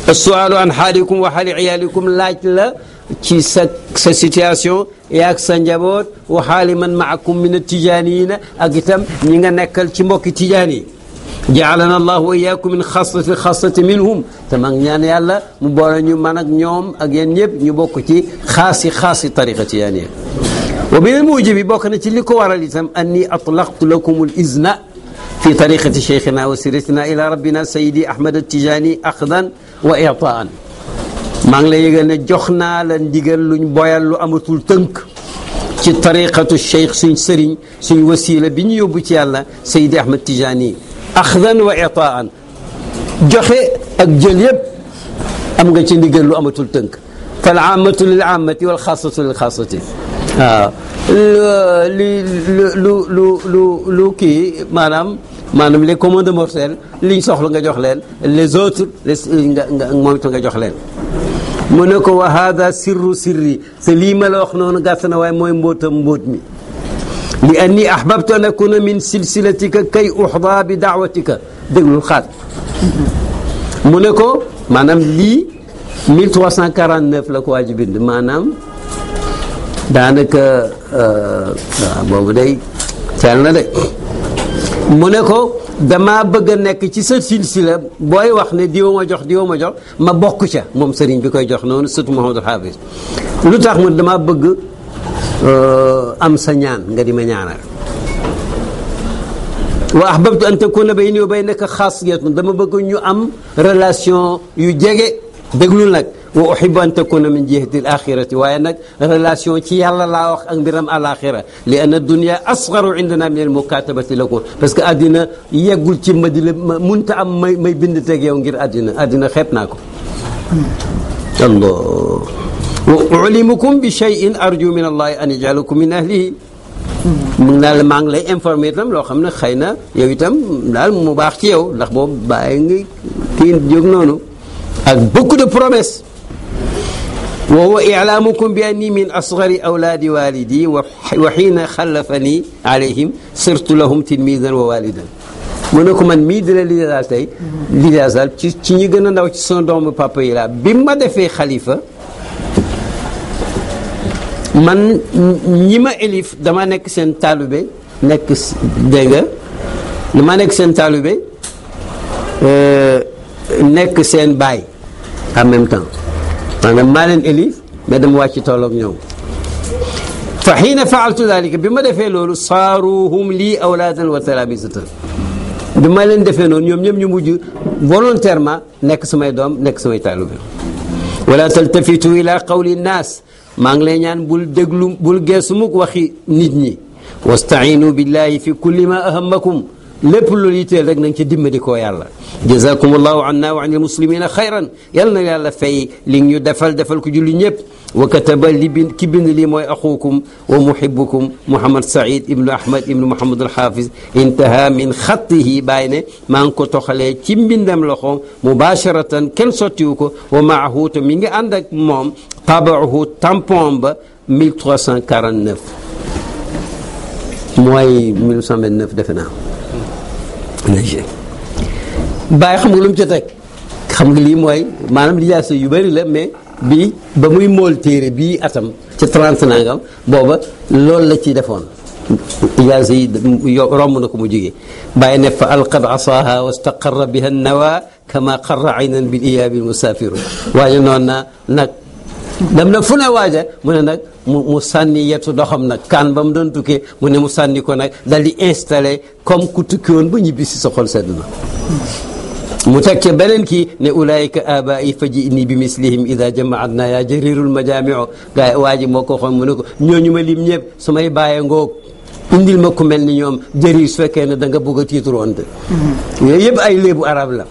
as-su'aalu an haalikum wa haali iyaalikum laaj la ci sa situation yaag sa njaboot wa haali man maakum min at-tijaaniyiina ak itam ñi nga nekkal ci mbokki tijaan yi jaalana allahu wa iyaakum min xaasati minhum te mag ñaan yàlla mu boole ñu man ak ñoom ak yéen ñëpp ñu bokk ci xaasi tariqa tijaaniya wa min al-muujibi bokk na ci li ko waral itam anni atlaqtu lakum al-izna fi tariqati cheikhina wa siratina ila rabbina sayidi ahmad at-tijani axdan wa itaan maa ngi lay yëgal ne jox naa la ndigal luñ boyal lu amatul tënk ci tariqatu cheikh suñ sëriñ suñ wasila bi ñu yóbbu ci yàlla sayidi ahmad tijani axdan wa itaan joxe ak jël yëpp am nga ci ndigal lu amatul tënk fal aamatu lil aamati wal xaasatu lil xaasati waaw lu kii maanaam les commandes mortels liñ soxla nga jox leen les autres moom it nga jox leen mu ne ko wa hada sirru sirri te lii ma la wax noonu gàtt na waaye mooy mbóotam mbóot mi li anni ahbabtu an akuna min silsilatika kay uxda bi daawatika déglul xaat mu ne ko maanaam lii 1349 la ko waa ji bind maanaam daanaka boobu day teel na de mu ne ko dama bëgg a nekk ci sa silsila booy wax ne diwa ma jox ma bokk ca moom sëriñ bi koy jox noonu surtout Mouhamadul Hafiz lu tax mu dama bëgg am sa ñaan nga di ma ñaanal wa ahbabtu an takuna bayni wa baynaka xaasiyatun dama bëgg ñu am relation yu jege déglu nag wa uhibbu an takuna min jihati al axirati waaye nag relation ci yàlla laa wax ak mbiram alaxira li anna dunia asgaru indana min al mukatabati lakum parce que addina yeggul ci ma di la munta am may bind teg yow ngir addina xeeb naa ko allah wa ulimukum bi cheyin arju min allahi an yajalakum min ahlihi mu naa la maa ngi lay informé itam loo xam ne xëy na yow itam daal mu baax ci yow ndax boobu bàyyi ngi kii jóg noonu ak beaucoup de promesses wa huwa i'laamukum bi anni min asgari awlaadi walidi wa xiina xallafani alayhim sirtu lahum tilmidan wa walidan mu ne ko man mii di la lijaasal tey lijaasal ci ñi gën a ndaw ci sama doomu papa yi laa bi ma defee xalifa man ñi ma élif dama nekk seen taalube nekk dégg nga dama nekk seen taalube nekk seen baay en même temps maanaam maa leen élif mais dama wàcc tolloog ñoom fa xiina faaltu dalika bi ma defee loolu saaru hum lii awlaadan wa talaamisatan bi ma leen defee noonu ñoom ñëpp ñu mujj volontairement nekk samay doom nekk samay taalibe wala taltafitu ila qawli nnaas maa ngi lay ñaan bul déglu bul geesu mukk waxi nit ñi wastainu billahi fi kulli ma ahammakum lépp loolu yitteel rek nañ ci dimbali koo yàlla jazakum allahu anna wa an almuslimina xayran yal na yàlla fay li ñu defal ko julli ñëpp wa kataba li bind ki bind lii mooy axukum wa muhibukum Mouhamad Saïd ibnu Ahmad ibnu Mouhamad al-Hafiz intaha min xattihi bàyyi ne maa ngi ko toxalee ci mbindam loxoom mubasharatan kenn sottiwu ko wa maahu te mi ngi ànd ak moom tabaahu tampon ba 1349 mooy 1829 defe naa bàyyi xam nga lu mu ca teg xam nga lii mooy maanaam lijaasa yu bëri la mais bii ba muy mool téere bii atam ci 30 nangam booba loolu la ci defoon lijaasa yi romb na ko mu jógee bàyyi ne fa alqad asaaha wastaqarra biha nawa kama qarra aynan bil iyaabi musaafiru waaye noonu na nag dem na fu ne waaja mu ne nag mu sànni yetu doxam nag kaan ba mu doon tukkee mu ne mu sànni ko nag dal di installé comme ku tukki woon ba ñibbi si sa xol sedd na mu teg ca beneen kii ne ulaayika abai fa jini bi mislihim ida jamaatna yaa jarirul majaamiu gaa waa ji moo ko xoon mu ne ko ñooñu ma lim ñëpp samay bàyye ngoog indil ma ku mel ni ñoom jërir su fekkee ne da nga bëgg a tiituroonte yooyu yëpp ay léebu arab la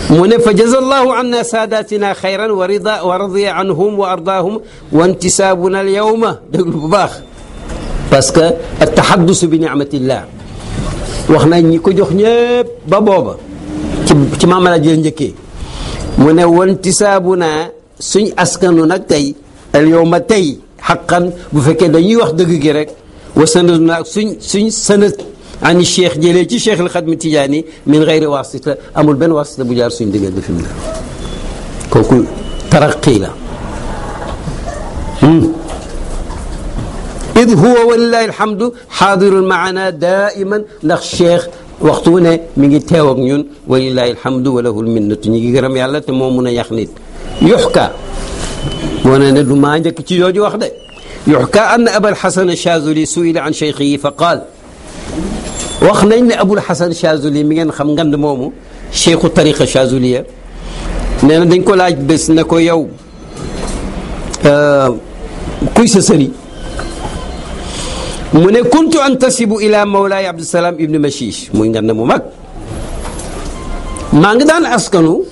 mu ne fa jazallahu anna saadatina xayran wa radiya anhum wa ardaahum wa intisaabuna al yawma déglu bu baax parce que at taxaddusu bi nicmatillah wax nañ ñi ko jox ñëpp ba booba ci maamala jël njëkkee mu ne wa intisaabuna suñ askanu nag tey al yawma tey xaqan bu fekkee dañuy wax dëgg gi rek wa sanaduna ak suñ sanad ani cheikh jëlee ci cheikh al xadmi tijaani min gayri wasita amul benn wasita bu jaar suñ diggante fi mu ne kooku taraqi la id huwa walilahi alhamdu xaadirun maana daiman ndax cheikh waxtu wu ne mi ngi teew ak ñun walilahi alhamdu wa lahu lminnatu ñi ngi gërëm yàlla te moo mun a yax nit yuxka moo ne du maa njëkk ci yooju wax de yuxka anna abal xasan chazuli suila an cheikhihi fa qaal wax nañ ne abul xasan chazuli mi ngeen xam ngand moomu cheikhu tariqa chazuliya nee na dañ ko laaj bés ne ko yow kuy sa sëriñ mu ne kuntu antasibu ila mawlaay abdusalaam ibni machiche muy ngand mu mag maa ngi daan askanu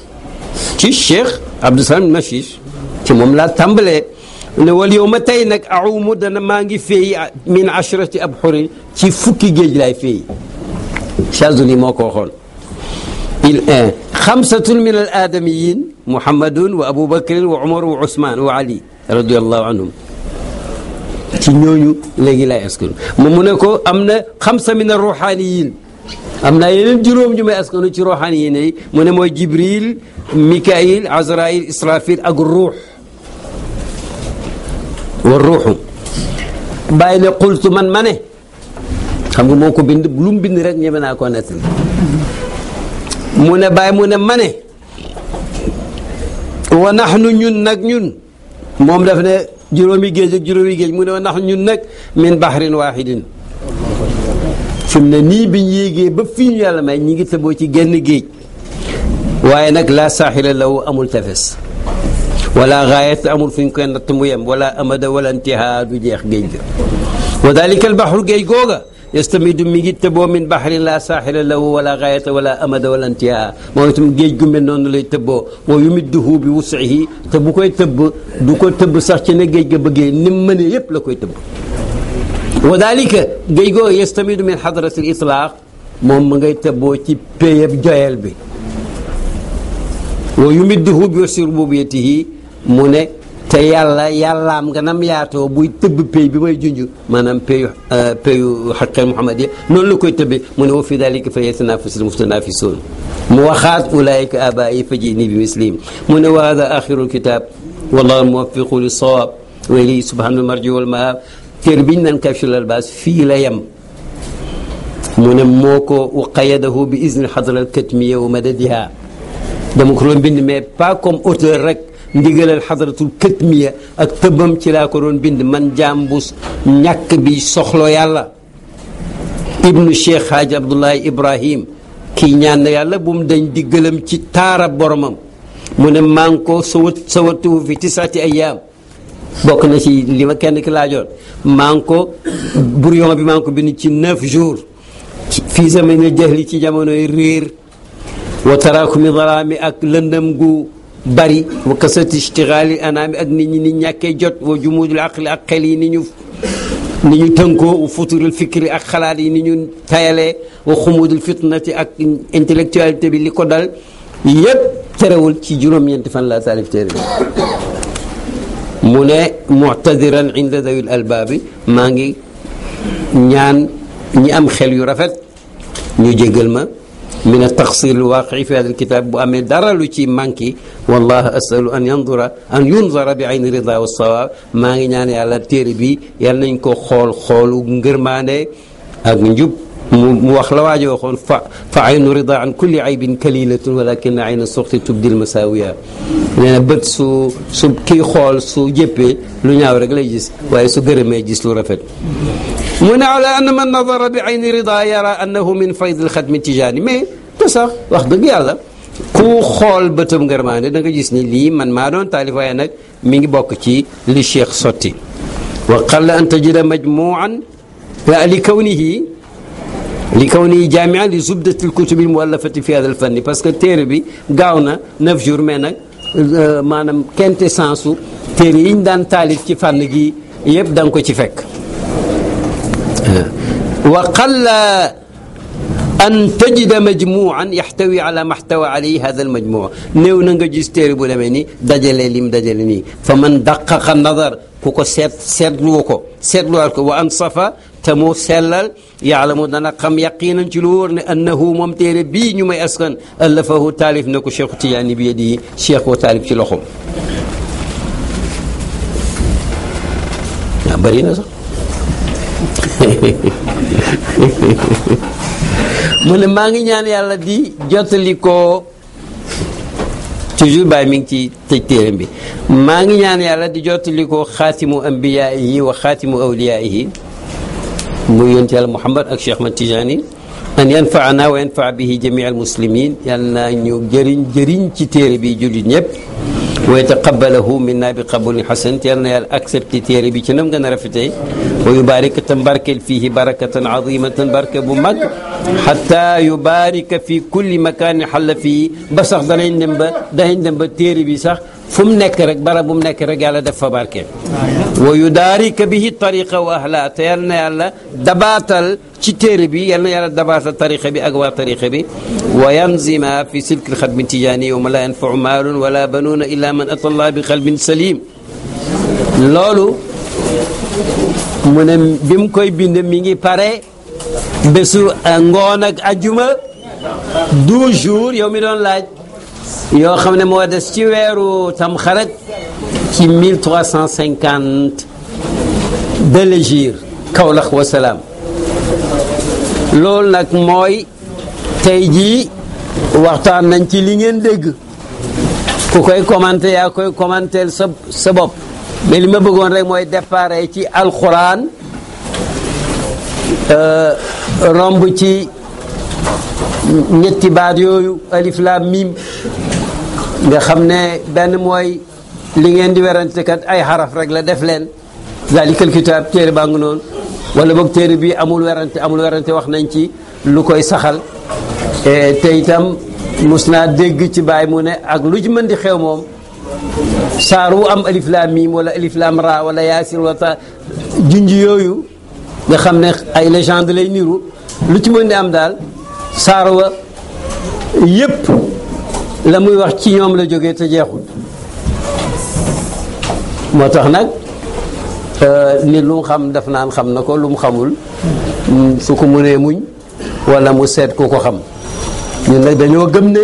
ci cheikh abdusalaam ibni machiche ci moom laa tàmbalee ne wal yow ma tey nag aumu dana maa ngi féey min ashrati abxurin ci fukki géej laay féey Chazuli moo ko waxoon xamsatun min al aadamiyin muhammadun wa abu bakrin wa umar wa usman wa ali radiallahu anhum ci ñooñu léegi lay askanu moom mu ne ko am na xamsa min al ruxaaniyin am naa yeneen juróom ñu may askanu ci ruxaaniyin yi mu ne mooy jibril mikail azrail israfil ak ruux wa ruuxu bàyyi ne qultu man ma ne xam nga moo ko bind lu mu bind rek ñeme naa koo nettali mu ne bàyyi mu ne ma ne wa naxnu ñun nag ñun moom daf ne juróomi géej ak juróomi géej mu ne wa naxnu ñun nag min bahrin waahidin fi mu ne nii biñ yéegee ba fii ñu yàlla may ñi ngi tëboo ci genn géej waaye nag la saaxila law amul tefes wala gaayat amul fu ñu koy natt mu yem wala amada wala intihaa du jeex géej ga wa dalika albaxru géej googa yastamidu mi ngi tëbboo min baxrin la saaxila lahu wala gaayata wala amada wala intihaa moom itam géej gu mel noonu lay tëbboo moo yumidduhu bi wusihi te bu koy tëbb du ko tëbb sax ci ne géej ga bëggee ni mu mënee yépp la koy tëbb wa dalika géej googa yastamidu min xadrati l itlaaq moom ma ngay tëbboo ci péyeb joyel bi wa yumidduhu bi wasi rububiyatihi mu ne te yàllaam nga nam yaatoo buy tëbb pay bi may junj maanaam payu xaqe Muhammad yi noonu la koy tëbbee mu ne wa fi dalika fa yatanafasul mutanafisun mu waxaat ulaika abai fa jini bi mislihim mu ne wa hada axiru lkitab wallahu muwaffiqu li sawab wa ilayhi subhanahu marji wal maab téer biñ naan Kashful Albas fii la yem mu ne moo ko wa qayadahu bi izni xadra alkatmiya wa madadiha dama ko doon bind mais pas comme auteur rek ndigalal xadratul katmiya ak tëbbam ci laa ko doon bind man jàmbus ñàkk bi soxlo yàlla ibnu cheikh haaj abdullahi ibrahim kii ñaan na yàlla bu mu dañ di gëlëm ci taara boromam mu ne maa ngi ko sawatuhu fi tisati ayyaam bokk na ci li ma kenn ki laajoon maa ngi ko brouillon bi maa ngi ko bind ci 9 jours fii zamani jahli ci jamonoy réer wa taraakumi dalaami ak lëndëm gu bari wa kasati ishtigaali anaami ak nit ñi ni ñàkkee jot wa jumuudul aqli ak xel yi ni ñu tënkoo wa futurul fikri ak xalaat yi ni ñu tayalee wa xumuudul fitnati ak intellectualité bi li ko dal yépp terewul ci juróom-ñeenti fan laa taalif téere bi mu ne muctadiran inda dawil albaabi maa ngi ñaan ñi am xel yu rafet ñu jégal ma min at-taqsir al-waaqi fi hada al-kitab bu amee dara lu ci manqué wallahi asalu an yunzara bi ayni rida wa sawaab maa ngi ñaan yàlla téere bi yàlla nañ ko xoolu ngërmaande ak njub mu wax la waajo waxoon fa aynu rida an kulli aybin kalilatun walakin ayna suxti tubdil masawiya nee na bët su kii xool su jëppee lu ñaaw rek lay gis waaye su gërëmee gis lu rafet mu ne ala anna man nadara bi ayni rida yara annahu min fayd alxatmi tijaani mais te sax wax dëgg yàlla ku xool bëtam ngërmaande da nga gis ni lii man maa doon taalif waaye nag mi ngi bokk ci li cheikh sotti wa qalla an tajida majmuan li kawnihi jaamian li zubdati alkutubi almuallafati fi hada alfanni parce que téere bi gaaw na 9 jours mais nag maanaam quintessence su téere yi ñu daan taalif ci fànn gi yëpp da nga ko ci fekk wa qalla an tajida majmuan yaxtawi ala maxtawa alayhi hada almajmuu néew na nga gis téere bu demee ni dajale lim dajale nii fa man daqaqa nadar ku ko seetluwaat ko wa ansafa te mu sellal yaalamu dana xam yaqinan ci lu wóor ne annahu moom téere bii ñu may askan allafahu taalif na ko cheikhu tijaani bi yadihi cheikh ko taalif ci loxom waaw bëri na sax mu ne maa ngi ñaan yàlla di jottali ko toujours bàyyi mi ngi ci tëj téere bi maa ngi ñaan yàlla di jottali ko xaatimu ambiyaa'ihi wa xaatimu awliyaa'ihi muy yonent yàlla Muhammad ak Cheikh Ahmad Tijani an yanfaana wa yanfaa bihi jamii al muslimin yàlla na ñu jëriñ ci téere bi jullit ñëpp wa yataqabbalahu minna bi qabulin hasan yàlla na yàlla accepté téere bi ci nam gën a rafetee wa yubaarika te barkeel fiihi barakatan azimatan barke bu mag xataa yubaarika fi kulli makaanin xalla fii ba sax danañ dem ba téere bi sax fu mu nekk rek barab bu mu nekk rek yàlla def fa barke wa yudaarika bihi tariqa wa ahla te yal na yàlla dabaatal ci téere bi yal na yàlla dabaatal tariqa bi ak waa tariqa bi wa yanzima fi silki lxatmi tijaani yowma la yanfau maalun wala banuuna illa man ata allah bi qalbin salim loolu mu ne bi mu koy bind mi ngi pare bésu ngoon ak ajjuma 12 jours yow mi doon laaj yoo xam ne moo des ci weeru tamxarit ci 1350 de l'hégire Kawlax wa salaam loolu nag mooy tey jii waxtaan nañ ci li ngeen dégg ku koy commenté yaa koy commenté sa bopp mais li ma bëggoon rek mooy départ ci alxuraan romb ci ñetti baat yooyu alif laam miim nga xam ne benn mooy li ngeen di werante kat ay xaraf rek la def leen zalikal kitaab téere baa ngi noonu wala boog téere bi amul werante wax nañ ci lu koy saxal te itam mus naa dégg ci baay mu ne ak lu ci mën di xew moom saar wu am alif laam miim wala alif laam ra wala yaasin wala junj yooyu nga xam ne ay légende lay niru lu ci mën di am daal saar wa yépp la muy wax ci ñoom la jógee te jeexul moo tax nag nit lu mu xam daf naan xam na ko lu mu xamul su ko mënee muñ wala mu seet ku ko xam ñun nag dañoo gëm ne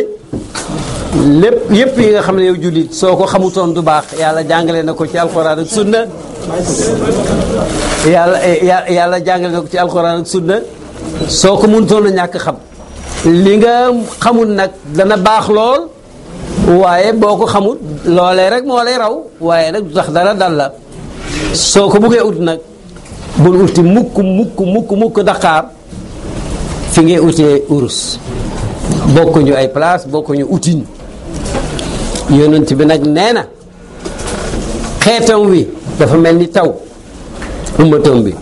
lépp yépp yi nga xam ne yow jullit soo ko xamutoon du baax yàlla jàngale na ko ci alxuraan ak sunna yàlla jàngale na ko ci alxuraan ak sunna soo ko mënutoon a ñàkk xam li nga xamul nag dana baax lool waaye boo ko xamul loolee rek moo lay raw waaye nag du tax dara dal la soo ko buggee ut nag bul uti mukk Dakar fi ngay utee urus bokkuñu ay place bokkuñu utin yonent bi nag nee na xeetam wi dafa mel ni taw ummatam bi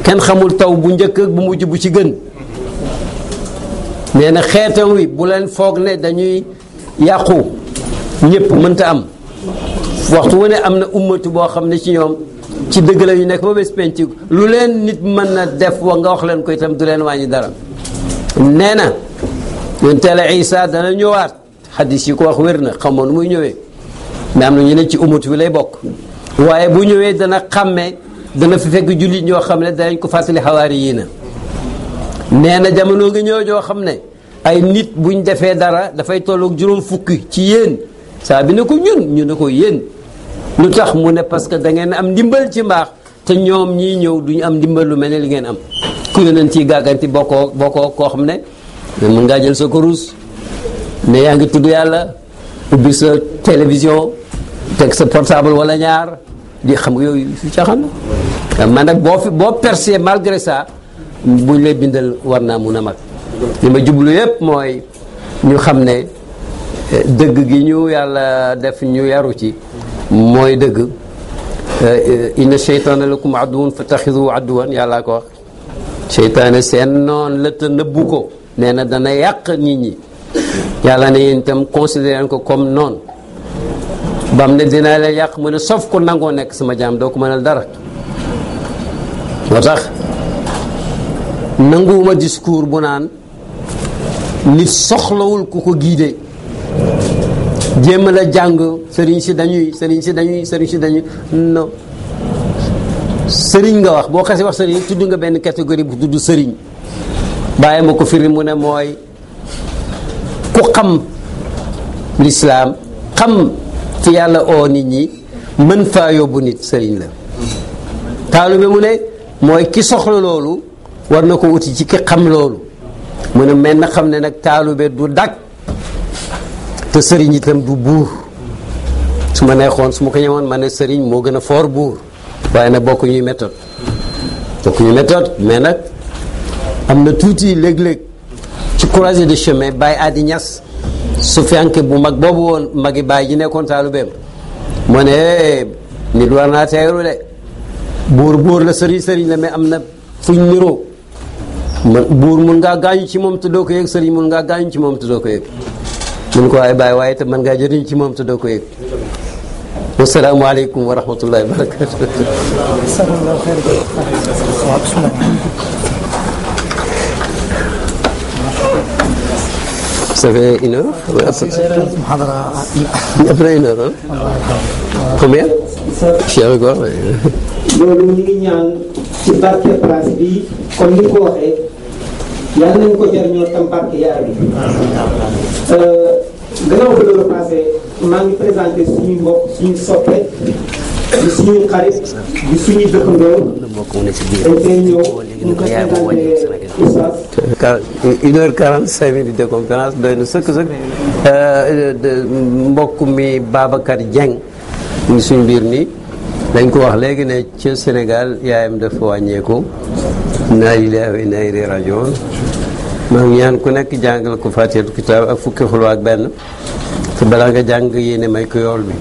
kenn xamul taw bu njëkk ak bu mujj bu ci gën nee na xeetam wi bu leen foog ne dañuy yàqu ñëpp mënta am waxtu wu ne am na ummatu boo xam ne ci ñoom ci dëgg la ñu nekk ba bés penc lu leen nit mën na def wa nga wax leen ko itam du leen wàññi dara nee na yonent Yàlla Isa dana ñëwaat xadis yi ko wax wér na xamoon nu muy ñëwee mais am na ñu ne ci ummatu bi lay bokk waaye bu ñëwee dana xàmmee dana fi fekk jullit ñoo xam ne danañ ko fàttali xawaari yii na nee na jamono ngi ñëw joo xam ne ay nit buñ defee dara dafay tolloog juróom fukki ci yéen saa bi ne ko ñu ne ko yéen lu tax mu ne parce que da ngeen am ndimbal ci mbaax te ñoom ñii ñëw duñu am ndimbal lu mel ne li ngeen am ku yoneen ciy gàgganti bokkoo koo xam ne mun ngaa jël sa kurus ne yaa ngi tudd yàlla ubbi sa télévision teg sa portable wala ñaar di xam nga yooyu su caaxaan la man nag boo percé malgré ça buñ lay bindal war naa mun a mag li ma jublu yépp mooy ñu xam ne dëgg gi ñu yàlla def ñu yaru ci mooy dëgg inna sheytaana lakum aduwwun fattaxidu aduwwan yàllaa ko wax seytaane seen noon la te nëbbu ko nee na dana yàq nit ñi yàlla ne yéen itam considéré ko comme noonu bam ne dinaa leen yàq mu ne sauf ko nangoo nekk sama jaam doo ko mënal dara moo tax nanguwuma discours bu naan nit soxlawul ku ko guider jéem a la jàng sëriñ si dañuy non sëriñ nga wax boo xasee wax sëriñ tudd nga benn catégorie bu tudd sëriñ bàyyi ma ko firi mu ne mooy ku xam lislaam xam fi yàlla oo nit ñi mën faa yóbbu nit sëriñ la taalibe mu ne mooy ki soxla loolu war na ko uti ci ki xam loolu mu ne mel na xam ne nag taalibe du dak te sëriñ itam du buur su ma neexoon su ma ko ñemoon ma ne sëriñ moo gën a foor buur waaye nag bokku ñuy méthode mais nag am na tuuti léeg-léeg ci croisée de chemin Baye Adi Niass su fianke bu mag boobu woon magi Baye ji nekkoon taalubeem moo ne nit war naa teeru de buur la sëriñ la mais am na fuñ niroo buur mun ngaa gaañu ci moom te doo ko yëg sëriñ mun ngaa gaañu ci moom te doo ko yëg mun ko waaye te mën ngaa jëriñ ci moom te doo ko yëg wasalaamualeykum wa rahmatullahi wa barakatu ça fait une heure après une heure combien cher quoi loolu ñu ngi ñaan ci barke place bi comme ni ko waxee yàlla nañ ko jëriñoo tam barke yaay bi gannaaw ba loolu passé maa ngi présenté suñuy mbokk suñu soppe di suñuy xarit di suñuy dëkkandoo dañ koy ñëw ñu ko présenté Oustaz 1h45 minutes de conférence doy na sëkk mbokk mi Babacar Dieng mu ngi suñ biir nii dañ ko wax léegi ne ca Sénégal yaayam dafa wàññeeku inna lillahi wa inna ilayhi rajiun maa ngi ñaan ku nekk jàngal ko Faatihatul Kitaab ak fukki xulwa ak benn te balaa nga jàng yéene may ko yool bi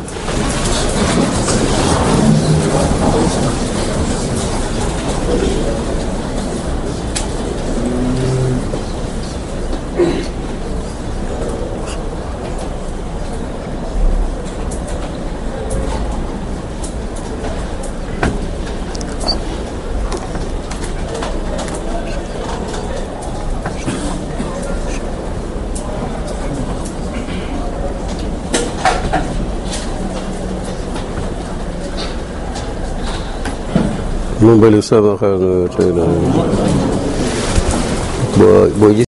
moom bëri sama xel boo